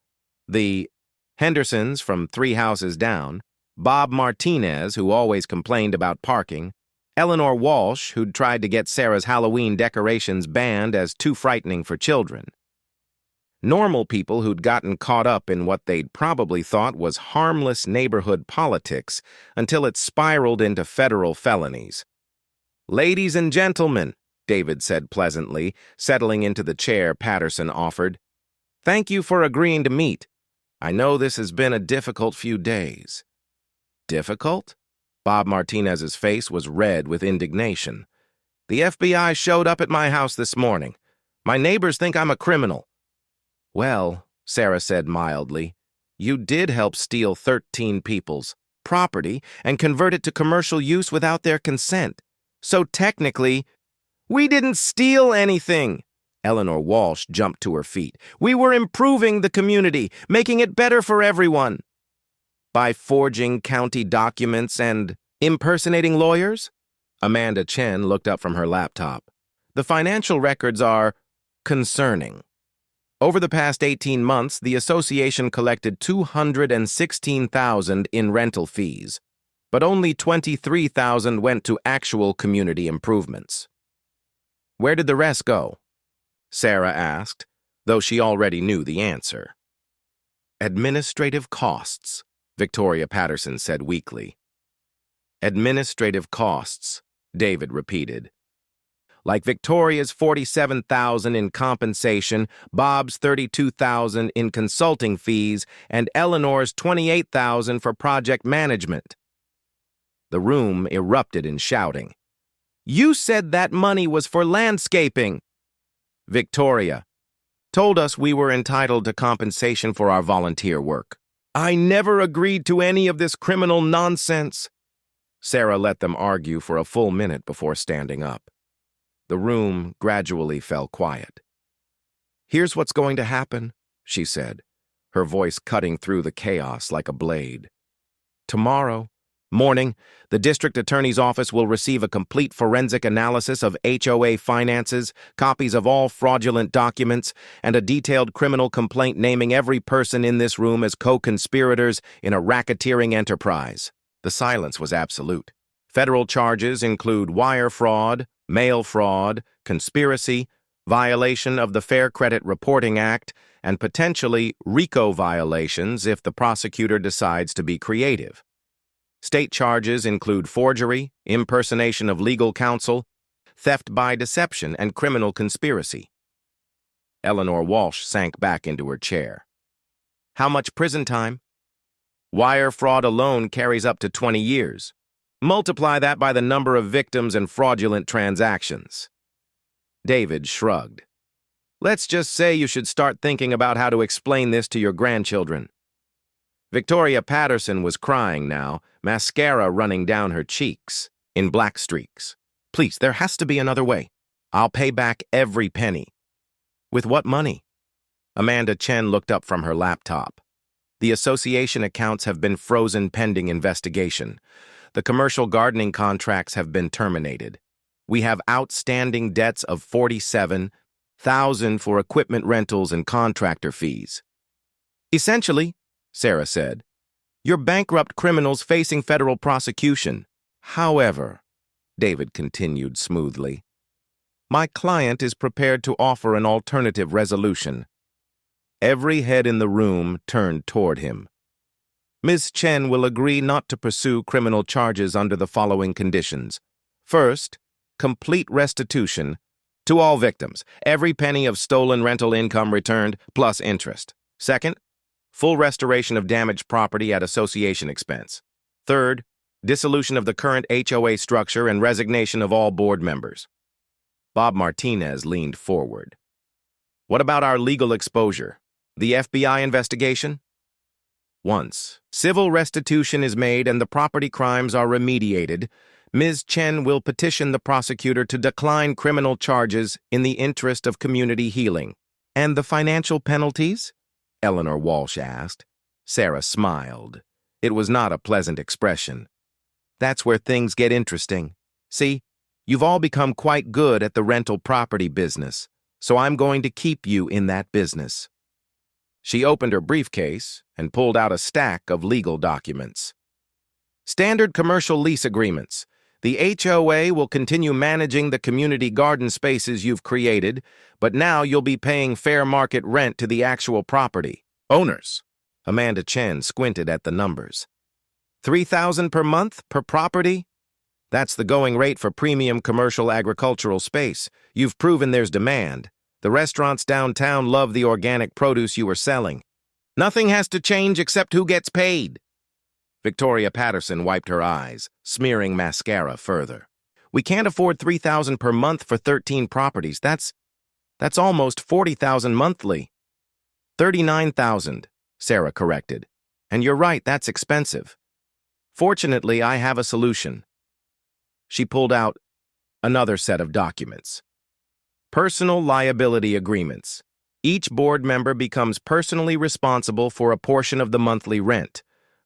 The Hendersons from 3 houses down, Bob Martinez, who always complained about parking, Eleanor Walsh, who'd tried to get Sarah's Halloween decorations banned as too frightening for children. Normal people who'd gotten caught up in what they'd probably thought was harmless neighborhood politics until it spiraled into federal felonies. "Ladies and gentlemen," David said pleasantly, settling into the chair Patterson offered, "thank you for agreeing to meet. I know this has been a difficult few days." "Difficult?" Bob Martinez's face was red with indignation. "The FBI showed up at my house this morning. My neighbors think I'm a criminal." "Well," Sarah said mildly, "you did help steal 13 people's property and convert it to commercial use without their consent. So technically, we didn't steal anything." Eleanor Walsh jumped to her feet. "We were improving the community, making it better for everyone." "By forging county documents and impersonating lawyers?" Amanda Chen looked up from her laptop. "The financial records are concerning. Over the past 18 months, the association collected $216,000 in rental fees, but only $23,000 went to actual community improvements." "Where did the rest go?" Sarah asked, though she already knew the answer. "Administrative costs," Victoria Patterson said weakly. "Administrative costs," David repeated. "Like Victoria's $47,000 in compensation, Bob's $32,000 in consulting fees, and Eleanor's $28,000 for project management." The room erupted in shouting. "You said that money was for landscaping." "Victoria told us we were entitled to compensation for our volunteer work." "I never agreed to any of this criminal nonsense." Sarah let them argue for a full minute before standing up. The room gradually fell quiet. "Here's what's going to happen," she said, her voice cutting through the chaos like a blade. "Tomorrow morning, the district attorney's office will receive a complete forensic analysis of HOA finances, copies of all fraudulent documents, and a detailed criminal complaint naming every person in this room as co-conspirators in a racketeering enterprise." The silence was absolute. Federal charges include wire fraud, mail fraud, conspiracy, violation of the Fair Credit Reporting Act, and potentially RICO violations if the prosecutor decides to be creative. State charges include forgery, impersonation of legal counsel, theft by deception, and criminal conspiracy. Eleanor Walsh sank back into her chair. "How much prison time?" "Wire fraud alone carries up to 20 years. Multiply that by the number of victims and fraudulent transactions." David shrugged. "Let's just say you should start thinking about how to explain this to your grandchildren." Victoria Patterson was crying now, mascara running down her cheeks in black streaks. "Please, there has to be another way. I'll pay back every penny." "With what money?" Amanda Chen looked up from her laptop. "The association accounts have been frozen pending investigation. The commercial gardening contracts have been terminated. We have outstanding debts of $47,000 for equipment rentals and contractor fees." "Essentially," Sarah said, "you're bankrupt criminals facing federal prosecution." "However," David continued smoothly, "my client is prepared to offer an alternative resolution." Every head in the room turned toward him. "Ms. Chen will agree not to pursue criminal charges under the following conditions. First, complete restitution to all victims, every penny of stolen rental income returned, plus interest. Second, full restoration of damaged property at association expense. Third, dissolution of the current HOA structure and resignation of all board members. Bob Martinez leaned forward. What about our legal exposure? The FBI investigation? Once civil restitution is made and the property crimes are remediated, Ms. Chen will petition the prosecutor to decline criminal charges in the interest of community healing. And the financial penalties? Eleanor Walsh asked. Sarah smiled. It was not a pleasant expression. That's where things get interesting. See, you've all become quite good at the rental property business, so I'm going to keep you in that business. She opened her briefcase and pulled out a stack of legal documents. Standard commercial lease agreements. The HOA will continue managing the community garden spaces you've created, but now you'll be paying fair market rent to the actual property owners. Amanda Chen squinted at the numbers. $3,000 per month per property? That's the going rate for premium commercial agricultural space. You've proven there's demand. The restaurants downtown love the organic produce you are selling. Nothing has to change except who gets paid. Victoria Patterson wiped her eyes, smearing mascara further. We can't afford $3,000 per month for 13 properties. That's almost $40,000 monthly. $39,000, Sarah corrected. And you're right, that's expensive. Fortunately, I have a solution. She pulled out another set of documents. Personal liability agreements. Each board member becomes personally responsible for a portion of the monthly rent.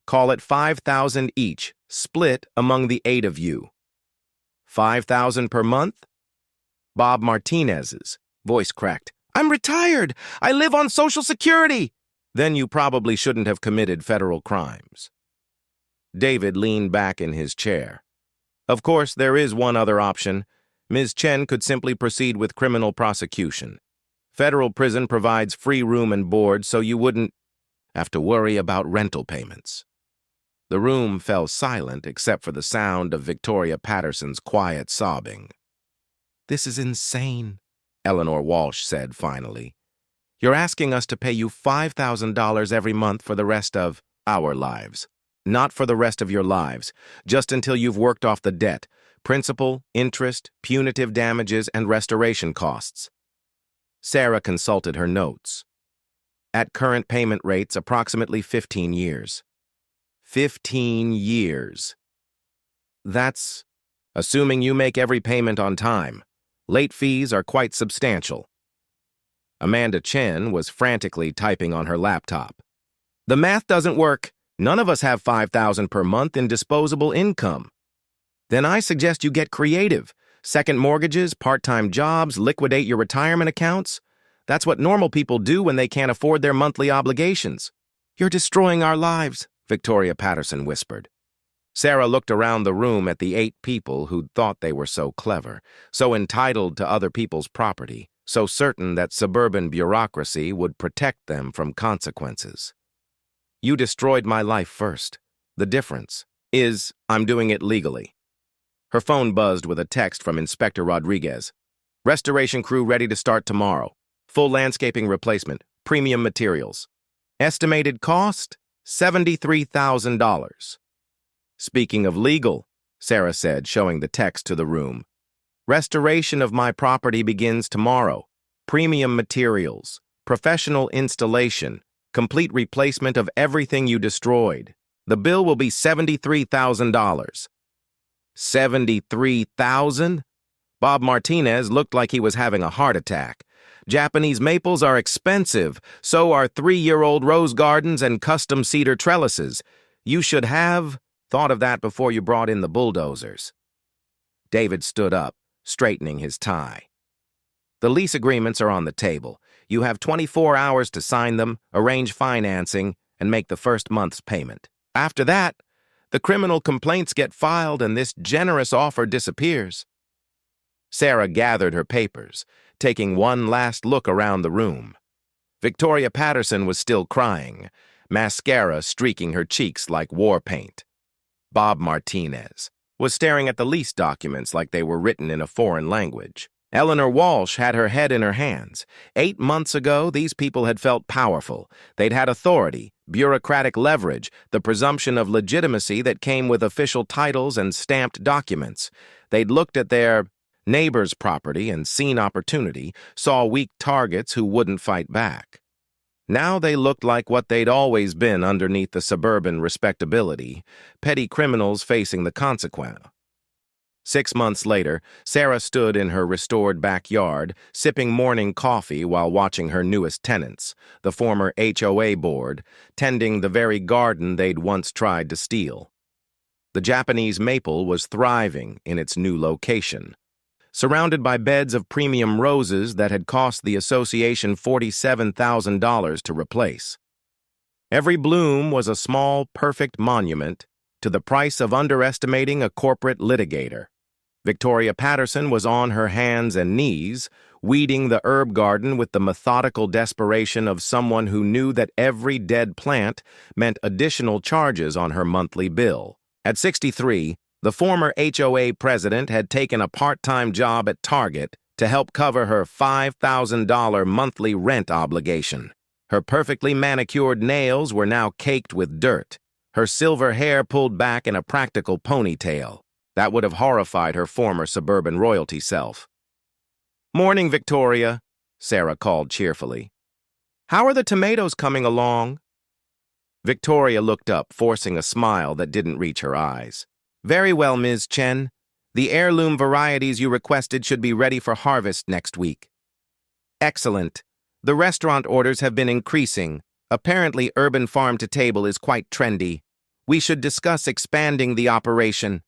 Call it $5,000 each, split among the 8 of you. $5,000 per month? Bob Martinez's voice cracked. I'm retired. I live on Social Security. Then you probably shouldn't have committed federal crimes. David leaned back in his chair. Of course, there is one other option. Ms. Chen could simply proceed with criminal prosecution. Federal prison provides free room and board, so you wouldn't have to worry about rental payments. The room fell silent except for the sound of Victoria Patterson's quiet sobbing. This is insane, Eleanor Walsh said finally. You're asking us to pay you $5,000 every month for the rest of our lives. Not for the rest of your lives, just until you've worked off the debt, principal, interest, punitive damages, and restoration costs. Sarah consulted her notes. At current payment rates, approximately 15 years. 15 years. That's assuming you make every payment on time. Late fees are quite substantial. Amanda Chen was frantically typing on her laptop. The math doesn't work. None of us have $5,000 per month in disposable income. Then I suggest you get creative. Second mortgages, part-time jobs, liquidate your retirement accounts. That's what normal people do when they can't afford their monthly obligations. You're destroying our lives, Victoria Patterson whispered. Sarah looked around the room at the 8 people who'd thought they were so clever, so entitled to other people's property, so certain that suburban bureaucracy would protect them from consequences. You destroyed my life first. The difference is I'm doing it legally. Her phone buzzed with a text from Inspector Rodriguez. Restoration crew ready to start tomorrow. Full landscaping replacement, premium materials. Estimated cost, $73,000. Speaking of legal, Sarah said, showing the text to the room. Restoration of my property begins tomorrow. Premium materials, professional installation, complete replacement of everything you destroyed. The bill will be $73,000. $73,000? Bob Martinez looked like he was having a heart attack. Japanese maples are expensive, so are 3-year-old rose gardens and custom cedar trellises. You should have thought of that before you brought in the bulldozers. David stood up, straightening his tie. The lease agreements are on the table. You have 24 hours to sign them, arrange financing, and make the first month's payment. After that, the criminal complaints get filed and this generous offer disappears. Sarah gathered her papers, taking one last look around the room. Victoria Patterson was still crying, mascara streaking her cheeks like war paint. Bob Martinez was staring at the lease documents like they were written in a foreign language. Eleanor Walsh had her head in her hands. 8 months ago, these people had felt powerful. They'd had authority, bureaucratic leverage, the presumption of legitimacy that came with official titles and stamped documents. They'd looked at their neighbor's property and seen opportunity, saw weak targets who wouldn't fight back. Now they looked like what they'd always been underneath the suburban respectability, petty criminals facing the consequence. 6 months later, Sarah stood in her restored backyard, sipping morning coffee while watching her newest tenants, the former HOA board, tending the very garden they'd once tried to steal. The Japanese maple was thriving in its new location. Surrounded by beds of premium roses that had cost the association $47,000 to replace. Every bloom was a small, perfect monument to the price of underestimating a corporate litigator. Victoria Patterson was on her hands and knees, weeding the herb garden with the methodical desperation of someone who knew that every dead plant meant additional charges on her monthly bill. At 63, the former HOA president had taken a part-time job at Target to help cover her $5,000 monthly rent obligation. Her perfectly manicured nails were now caked with dirt, her silver hair pulled back in a practical ponytail. That would have horrified her former suburban royalty self. "Morning, Victoria," Sarah called cheerfully. "How are the tomatoes coming along?" Victoria looked up, forcing a smile that didn't reach her eyes. "Very well, Ms. Chen. The heirloom varieties you requested should be ready for harvest next week." "Excellent. The restaurant orders have been increasing. Apparently, urban farm-to-table is quite trendy. We should discuss expanding the operation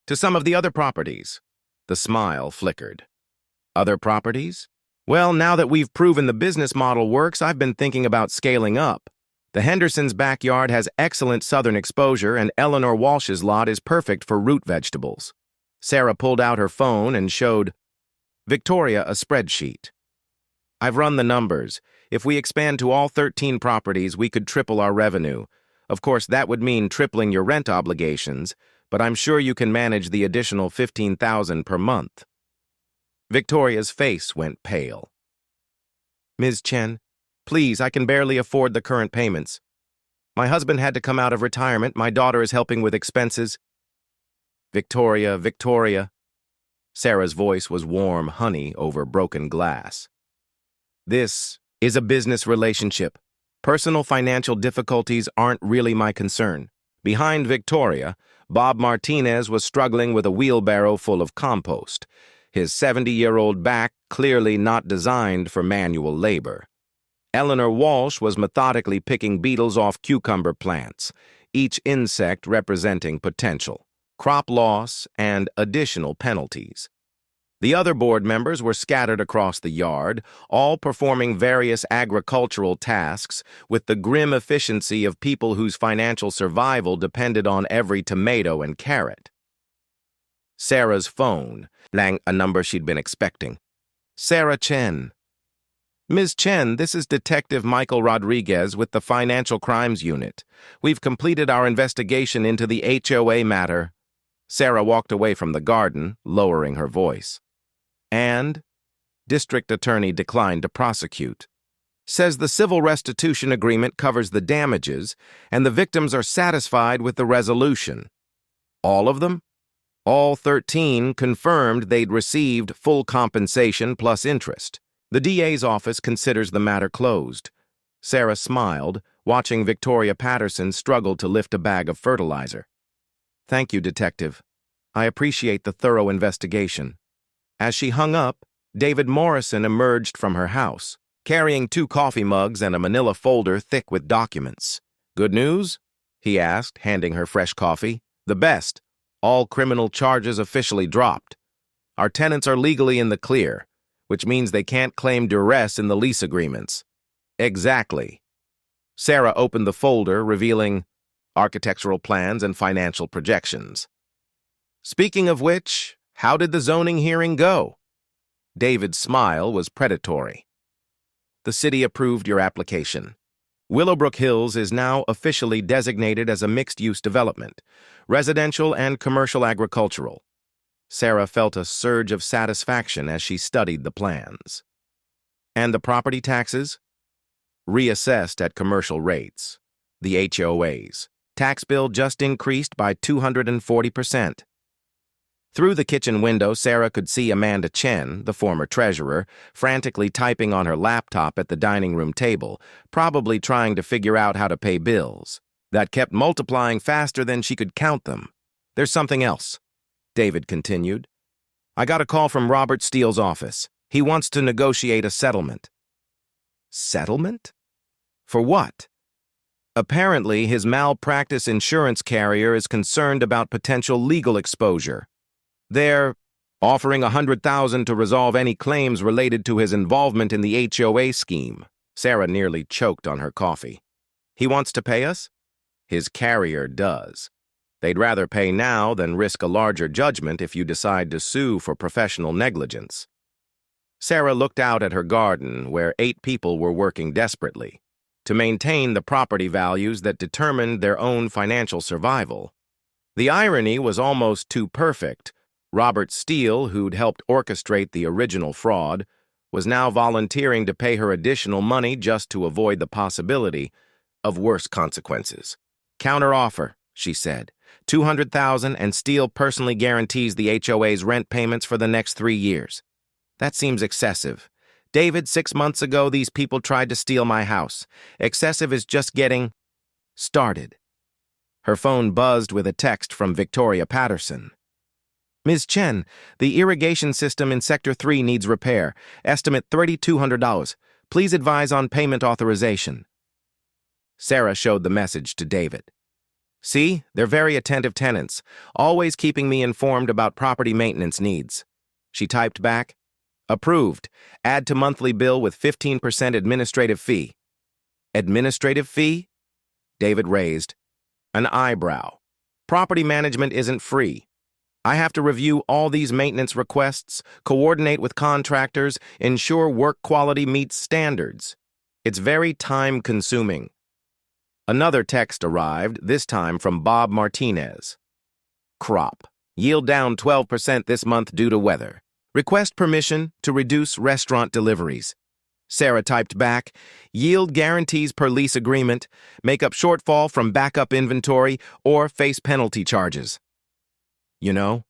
to some of the other properties." The smile flickered. "Other properties? Well, now that we've proven the business model works, I've been thinking about scaling up. The Hendersons' backyard has excellent southern exposure, and Eleanor Walsh's lot is perfect for root vegetables." Sarah pulled out her phone and showed Victoria a spreadsheet. "I've run the numbers. If we expand to all 13 properties, we could triple our revenue. Of course, that would mean tripling your rent obligations, but I'm sure you can manage the additional $15,000 per month." Victoria's face went pale. "Ms. Chen, please, I can barely afford the current payments. My husband had to come out of retirement. My daughter is helping with expenses." Victoria. Sarah's voice was warm honey over broken glass. "This is a business relationship. Personal financial difficulties aren't really my concern." Behind Victoria, Bob Martinez was struggling with a wheelbarrow full of compost, his 70-year-old back clearly not designed for manual labor. Eleanor Walsh was methodically picking beetles off cucumber plants, each insect representing potential, crop loss, and additional penalties. The other board members were scattered across the yard, all performing various agricultural tasks with the grim efficiency of people whose financial survival depended on every tomato and carrot. Sarah's phone rang, a number she'd been expecting. "Sarah Chen." "Ms. Chen, this is Detective Michael Rodriguez with the Financial Crimes Unit. We've completed our investigation into the HOA matter." Sarah walked away from the garden, lowering her voice. "And?" District Attorney declined to prosecute. "Says the civil restitution agreement covers the damages, and the victims are satisfied with the resolution." "All of them?" "All 13 confirmed they'd received full compensation plus interest. The DA's office considers the matter closed." Sarah smiled, watching Victoria Patterson struggle to lift a bag of fertilizer. "Thank you, Detective. I appreciate the thorough investigation." As she hung up, David Morrison emerged from her house, carrying 2 coffee mugs and a manila folder thick with documents. "Good news?" he asked, handing her fresh coffee. "The best. All criminal charges officially dropped. Our tenants are legally in the clear, which means they can't claim duress in the lease agreements." "Exactly." Sarah opened the folder, revealing architectural plans and financial projections. "Speaking of which, how did the zoning hearing go?" David's smile was predatory. "The city approved your application. Willowbrook Hills is now officially designated as a mixed-use development, residential and commercial agricultural. Sarah felt a surge of satisfaction as she studied the plans. And the property taxes? Reassessed at commercial rates. The HOAs. Tax bill just increased by 240%. Through the kitchen window, Sarah could see Amanda Chen, the former treasurer, frantically typing on her laptop at the dining room table, probably trying to figure out how to pay bills. That kept multiplying faster than she could count them. There's something else, David continued. I got a call from Robert Steele's office. He wants to negotiate a settlement. Settlement? For what? Apparently, his malpractice insurance carrier is concerned about potential legal exposure. They're offering $100,000 to resolve any claims related to his involvement in the HOA scheme. Sarah nearly choked on her coffee. He wants to pay us? His carrier does. They'd rather pay now than risk a larger judgment if you decide to sue for professional negligence. Sarah looked out at her garden, where 8 people were working desperately to maintain the property values that determined their own financial survival. The irony was almost too perfect. Robert Steele, who'd helped orchestrate the original fraud, was now volunteering to pay her additional money just to avoid the possibility of worse consequences. Counteroffer, she said. $200,000 and Steele personally guarantees the HOA's rent payments for the next 3 years. That seems excessive. David, 6 months ago, these people tried to steal my house. Excessive is just getting started. Her phone buzzed with a text from Victoria Patterson. Ms. Chen, the irrigation system in Sector 3 needs repair. Estimate $3,200. Please advise on payment authorization. Sarah showed the message to David. See, they're very attentive tenants, always keeping me informed about property maintenance needs. She typed back, approved. Add to monthly bill with 15% administrative fee. Administrative fee? David raised an eyebrow. Property management isn't free. I have to review all these maintenance requests, coordinate with contractors, ensure work quality meets standards. It's very time-consuming. Another text arrived, this time from Bob Martinez. Crop. Yield down 12% this month due to weather. Request permission to reduce restaurant deliveries. Sarah typed back, yield guarantees per lease agreement, make up shortfall from backup inventory, or face penalty charges. You know,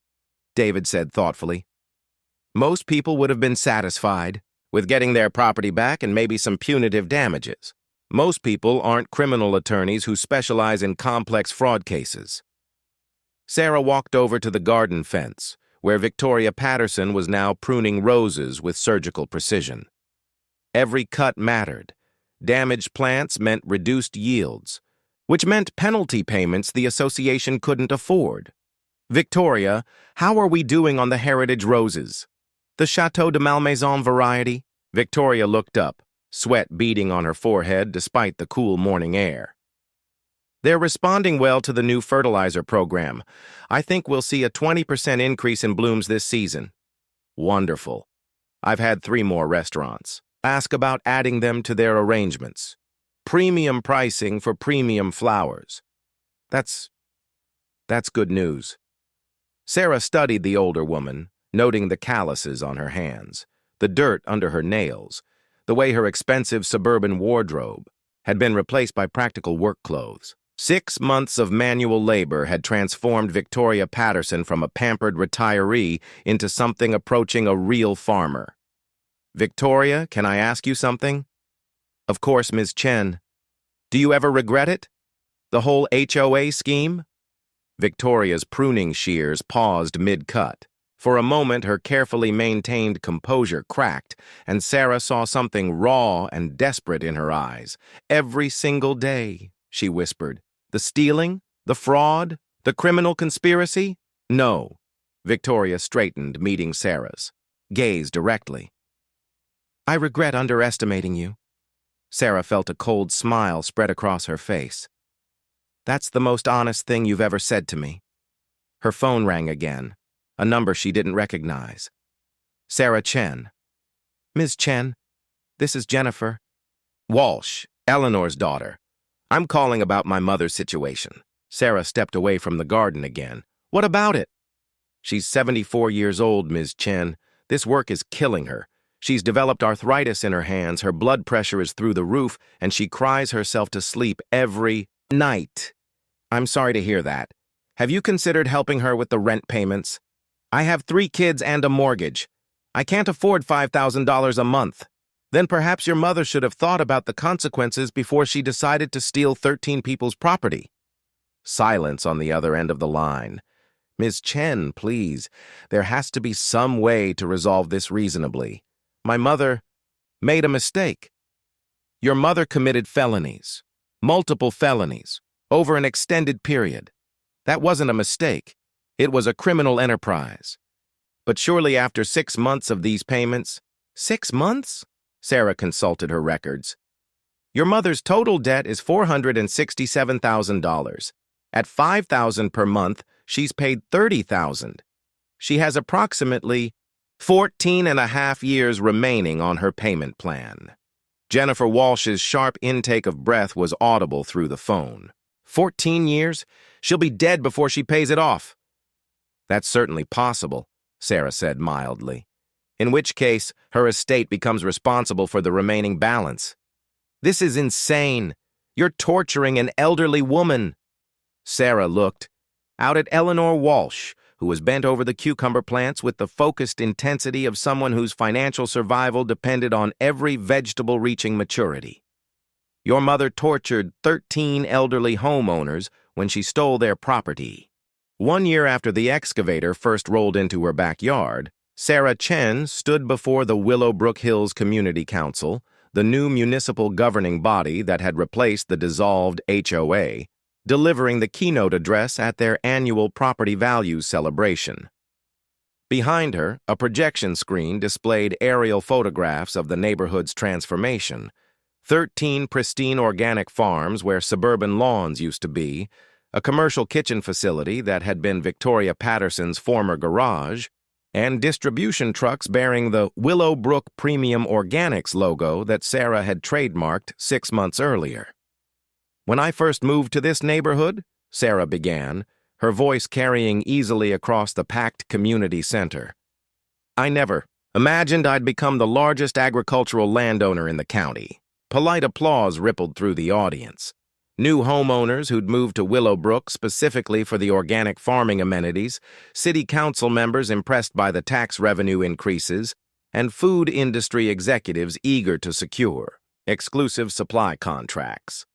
David said thoughtfully, most people would have been satisfied with getting their property back and maybe some punitive damages. Most people aren't criminal attorneys who specialize in complex fraud cases. Sarah walked over to the garden fence, where Victoria Patterson was now pruning roses with surgical precision. Every cut mattered. Damaged plants meant reduced yields, which meant penalty payments the association couldn't afford. Victoria, how are we doing on the heritage roses? The Chateau de Malmaison variety? Victoria looked up, sweat beading on her forehead despite the cool morning air. They're responding well to the new fertilizer program. I think we'll see a 20% increase in blooms this season. Wonderful. I've had 3 more restaurants ask about adding them to their arrangements. Premium pricing for premium flowers. That's good news. Sarah studied the older woman, noting the calluses on her hands, the dirt under her nails, the way her expensive suburban wardrobe had been replaced by practical work clothes. 6 months of manual labor had transformed Victoria Patterson from a pampered retiree into something approaching a real farmer. Victoria, can I ask you something? Of course, Ms. Chen. Do you ever regret it? The whole HOA scheme? Victoria's pruning shears paused mid-cut. For a moment, her carefully maintained composure cracked, and Sarah saw something raw and desperate in her eyes. Every single day, she whispered. The stealing? The fraud? The criminal conspiracy? No. Victoria straightened, meeting Sarah's gaze directly. I regret underestimating you. Sarah felt a cold smile spread across her face. That's the most honest thing you've ever said to me. Her phone rang again, a number she didn't recognize. Sarah Chen. Ms. Chen, this is Jennifer. Walsh, Eleanor's daughter. I'm calling about my mother's situation. Sarah stepped away from the garden again. What about it? She's 74 years old, Ms. Chen. This work is killing her. She's developed arthritis in her hands, her blood pressure is through the roof, and she cries herself to sleep every night. I'm sorry to hear that. Have you considered helping her with the rent payments? I have 3 kids and a mortgage. I can't afford $5,000 a month. Then perhaps your mother should have thought about the consequences before she decided to steal 13 people's property. Silence on the other end of the line. Ms. Chen, please. There has to be some way to resolve this reasonably. My mother made a mistake. Your mother committed felonies, multiple felonies, over an extended period. That wasn't a mistake. It was a criminal enterprise. But surely after 6 months of these payments— 6 months? Sarah consulted her records. Your mother's total debt is $467,000. At $5,000 per month, she's paid $30,000. She has approximately 14 and a half years remaining on her payment plan. Jennifer Walsh's sharp intake of breath was audible through the phone. 14 years? She'll be dead before she pays it off. That's certainly possible, Sarah said mildly. In which case, her estate becomes responsible for the remaining balance. This is insane. You're torturing an elderly woman. Sarah looked out at Eleanor Walsh, who was bent over the cucumber plants with the focused intensity of someone whose financial survival depended on every vegetable reaching maturity. Your mother tortured 13 elderly homeowners when she stole their property. 1 year after the excavator first rolled into her backyard, Sarah Chen stood before the Willowbrook Hills Community Council, the new municipal governing body that had replaced the dissolved HOA, delivering the keynote address at their annual property values celebration. Behind her, a projection screen displayed aerial photographs of the neighborhood's transformation. 13 pristine organic farms where suburban lawns used to be, a commercial kitchen facility that had been Victoria Patterson's former garage, and distribution trucks bearing the Willowbrook Premium Organics logo that Sarah had trademarked 6 months earlier. When I first moved to this neighborhood, Sarah began, her voice carrying easily across the packed community center, I never imagined I'd become the largest agricultural landowner in the county. Polite applause rippled through the audience. New homeowners who'd moved to Willowbrook specifically for the organic farming amenities, city council members impressed by the tax revenue increases, and food industry executives eager to secure exclusive supply contracts.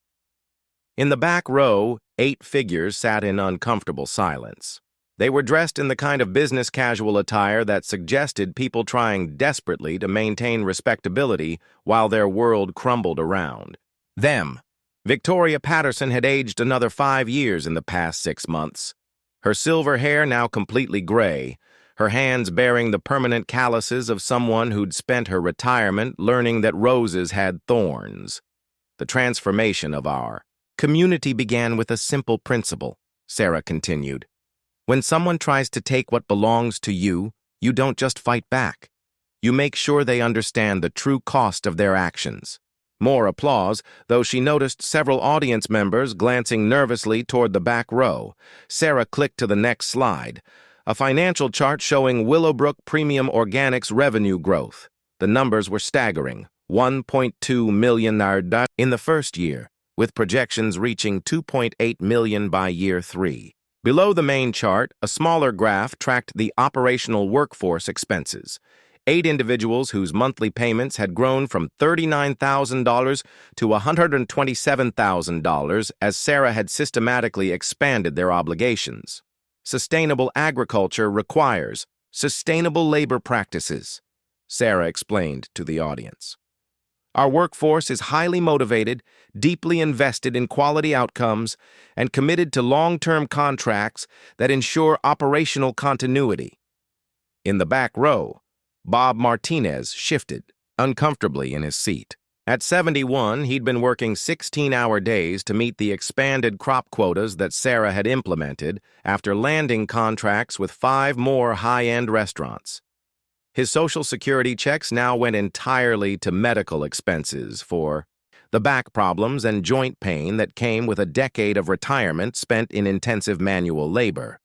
In the back row, 8 figures sat in uncomfortable silence. They were dressed in the kind of business casual attire that suggested people trying desperately to maintain respectability while their world crumbled around them. Victoria Patterson had aged another 5 years in the past 6 months. Her silver hair now completely gray, her hands bearing the permanent calluses of someone who'd spent her retirement learning that roses had thorns. The transformation of our community began with a simple principle, Sarah continued. When someone tries to take what belongs to you, you don't just fight back. You make sure they understand the true cost of their actions. More applause, though she noticed several audience members glancing nervously toward the back row. Sarah clicked to the next slide, a financial chart showing Willowbrook Premium Organics revenue growth. The numbers were staggering, $1.2 million in the first year, with projections reaching $2.8 million by year 3. Below the main chart, a smaller graph tracked the operational workforce expenses. 8 individuals whose monthly payments had grown from $39,000 to $127,000 as Sarah had systematically expanded their obligations. Sustainable agriculture requires sustainable labor practices, Sarah explained to the audience. Our workforce is highly motivated, deeply invested in quality outcomes, and committed to long-term contracts that ensure operational continuity. In the back row, Bob Martinez shifted uncomfortably in his seat. At 71, he'd been working 16-hour days to meet the expanded crop quotas that Sarah had implemented after landing contracts with 5 more high-end restaurants. His Social Security checks now went entirely to medical expenses for the back problems and joint pain that came with a decade of retirement spent in intensive manual labor.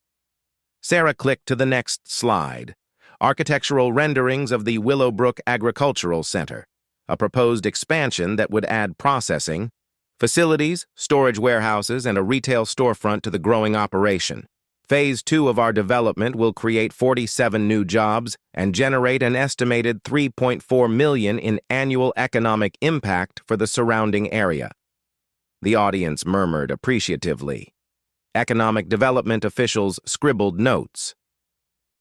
Sarah clicked to the next slide. Architectural renderings of the Willowbrook Agricultural Center, a proposed expansion that would add processing, facilities, storage warehouses, and a retail storefront to the growing operation. Phase 2 of our development will create 47 new jobs and generate an estimated $3.4 million in annual economic impact for the surrounding area. The audience murmured appreciatively. Economic development officials scribbled notes.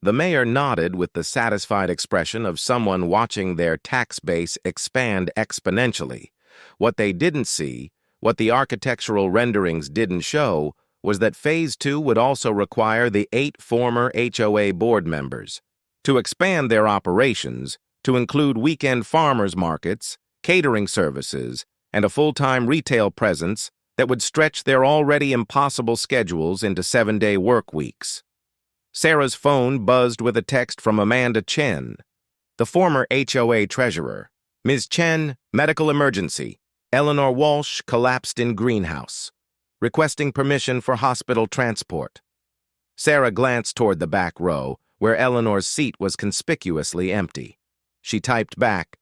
The mayor nodded with the satisfied expression of someone watching their tax base expand exponentially. What they didn't see, what the architectural renderings didn't show, was that Phase 2 would also require the 8 former HOA board members to expand their operations to include weekend farmers markets, catering services, and a full-time retail presence that would stretch their already impossible schedules into 7-day work weeks. Sarah's phone buzzed with a text from Amanda Chen, the former HOA treasurer. Ms. Chen, medical emergency. Eleanor Walsh collapsed in greenhouse. Requesting permission for hospital transport. Sarah glanced toward the back row, where Eleanor's seat was conspicuously empty. She typed back,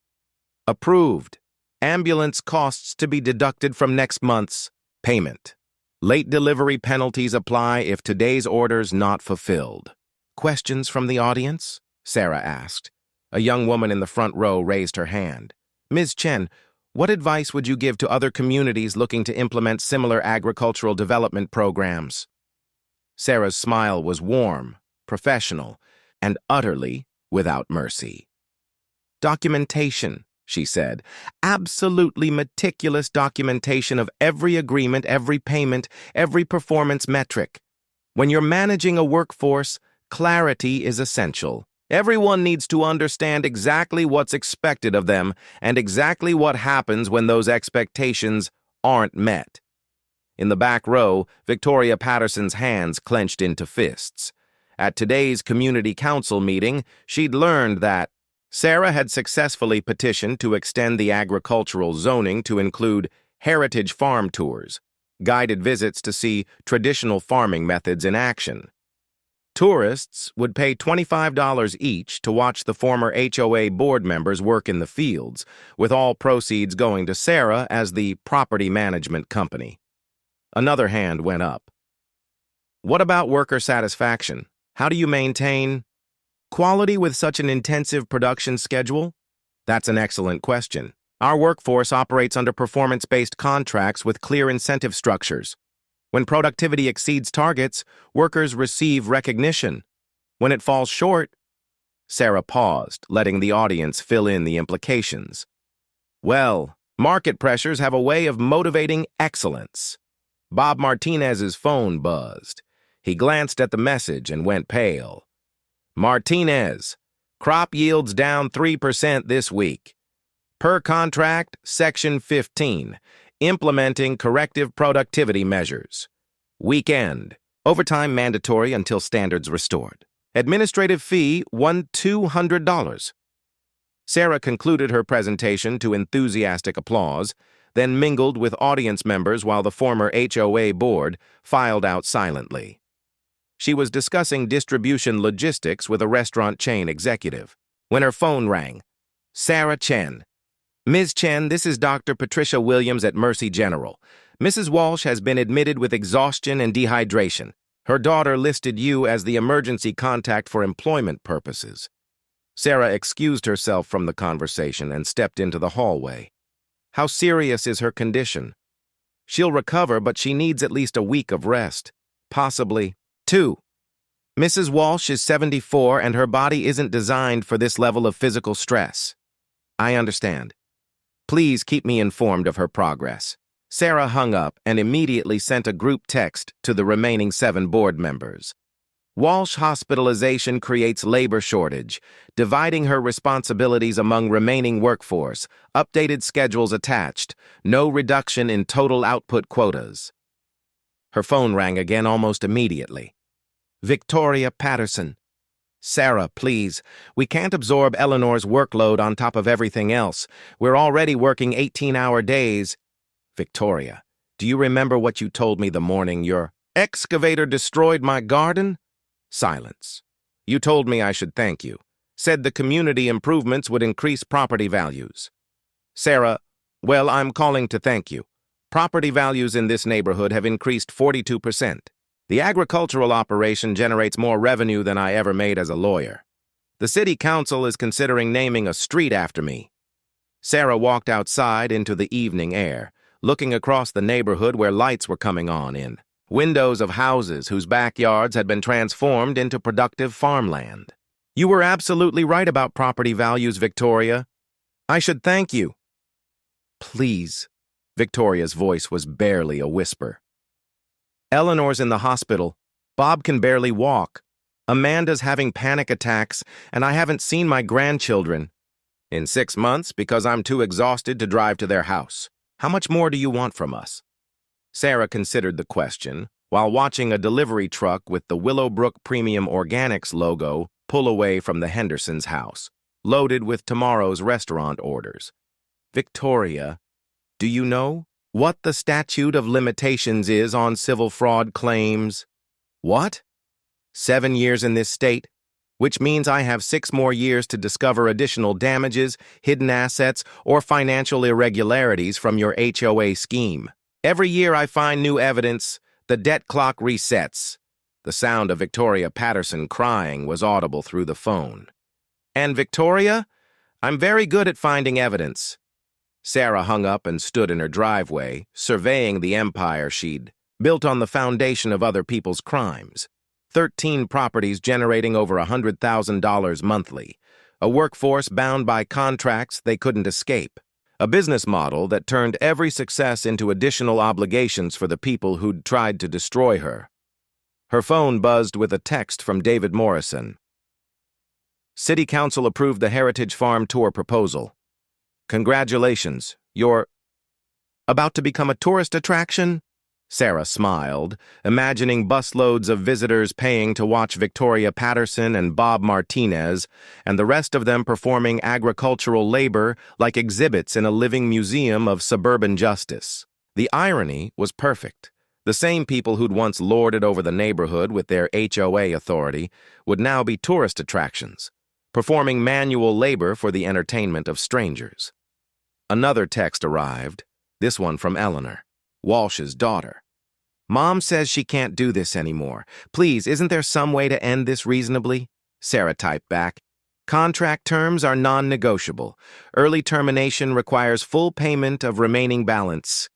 "Approved. Ambulance costs to be deducted from next month's payment. Late delivery penalties apply if today's order's not fulfilled." Questions from the audience? Sarah asked. A young woman in the front row raised her hand. Ms. Chen, what advice would you give to other communities looking to implement similar agricultural development programs? Sarah's smile was warm, professional, and utterly without mercy. Documentation, she said. Absolutely meticulous documentation of every agreement, every payment, every performance metric. When you're managing a workforce, clarity is essential. Everyone needs to understand exactly what's expected of them and exactly what happens when those expectations aren't met. In the back row, Victoria Patterson's hands clenched into fists. At today's community council meeting, she'd learned that Sarah had successfully petitioned to extend the agricultural zoning to include heritage farm tours, guided visits to see traditional farming methods in action. Tourists would pay $25 each to watch the former HOA board members work in the fields, with all proceeds going to Sarah as the property management company. Another hand went up. What about worker satisfaction? How do you maintain quality with such an intensive production schedule? That's an excellent question. Our workforce operates under performance-based contracts with clear incentive structures. When productivity exceeds targets, workers receive recognition. When it falls short, Sarah paused, letting the audience fill in the implications. Well, market pressures have a way of motivating excellence. Bob Martinez's phone buzzed. He glanced at the message and went pale. Martinez, crop yields down 3% this week. Per contract, Section 15, implementing corrective productivity measures. Weekend, overtime mandatory until standards restored. Administrative fee, $200. Sarah concluded her presentation to enthusiastic applause, then mingled with audience members while the former HOA board filed out silently. She was discussing distribution logistics with a restaurant chain executive when her phone rang. Sarah Chen. Ms. Chen, this is Dr. Patricia Williams at Mercy General. Mrs. Walsh has been admitted with exhaustion and dehydration. Her daughter listed you as the emergency contact for employment purposes. Sarah excused herself from the conversation and stepped into the hallway. How serious is her condition? She'll recover, but she needs at least a week of rest. Possibly 2. Mrs. Walsh is 74 and her body isn't designed for this level of physical stress. I understand. Please keep me informed of her progress. Sarah hung up and immediately sent a group text to the remaining 7 board members. Walsh hospitalization creates labor shortage, dividing her responsibilities among remaining workforce, updated schedules attached, no reduction in total output quotas. Her phone rang again almost immediately. Victoria Patterson. Sarah, please. We can't absorb Eleanor's workload on top of everything else. We're already working 18-hour days. Victoria, do you remember what you told me the morning your excavator destroyed my garden? Silence. You told me I should thank you. Said the community improvements would increase property values. Sarah, well, I'm calling to thank you. Property values in this neighborhood have increased 42%. The agricultural operation generates more revenue than I ever made as a lawyer. The city council is considering naming a street after me. Sarah walked outside into the evening air, looking across the neighborhood where lights were coming on in. Windows of houses whose backyards had been transformed into productive farmland. You were absolutely right about property values, Victoria. I should thank you. Please. Victoria's voice was barely a whisper. Eleanor's in the hospital. Bob can barely walk. Amanda's having panic attacks, and I haven't seen my grandchildren in 6 months because I'm too exhausted to drive to their house. How much more do you want from us? Sarah considered the question while watching a delivery truck with the Willowbrook Premium Organics logo pull away from the Hendersons' house, loaded with tomorrow's restaurant orders. Victoria, do you know what the statute of limitations is on civil fraud claims? What? 7 years in this state, which means I have 6 more years to discover additional damages, hidden assets, or financial irregularities from your HOA scheme. Every year I find new evidence, the debt clock resets. The sound of Victoria Patterson crying was audible through the phone. And Victoria, I'm very good at finding evidence. Sarah hung up and stood in her driveway, surveying the empire she'd built on the foundation of other people's crimes. 13 properties generating over $100,000 monthly, a workforce bound by contracts they couldn't escape, a business model that turned every success into additional obligations for the people who'd tried to destroy her. Her phone buzzed with a text from David Morrison. City Council approved the Heritage Farm Tour proposal. Congratulations, you're about to become a tourist attraction? Sarah smiled, imagining busloads of visitors paying to watch Victoria Patterson and Bob Martinez, and the rest of them performing agricultural labor like exhibits in a living museum of suburban justice. The irony was perfect. The same people who'd once lorded over the neighborhood with their HOA authority would now be tourist attractions, performing manual labor for the entertainment of strangers. Another text arrived, this one from Eleanor, Walsh's daughter. Mom says she can't do this anymore. Please, isn't there some way to end this reasonably? Sarah typed back. Contract terms are non-negotiable. Early termination requires full payment of remaining balance.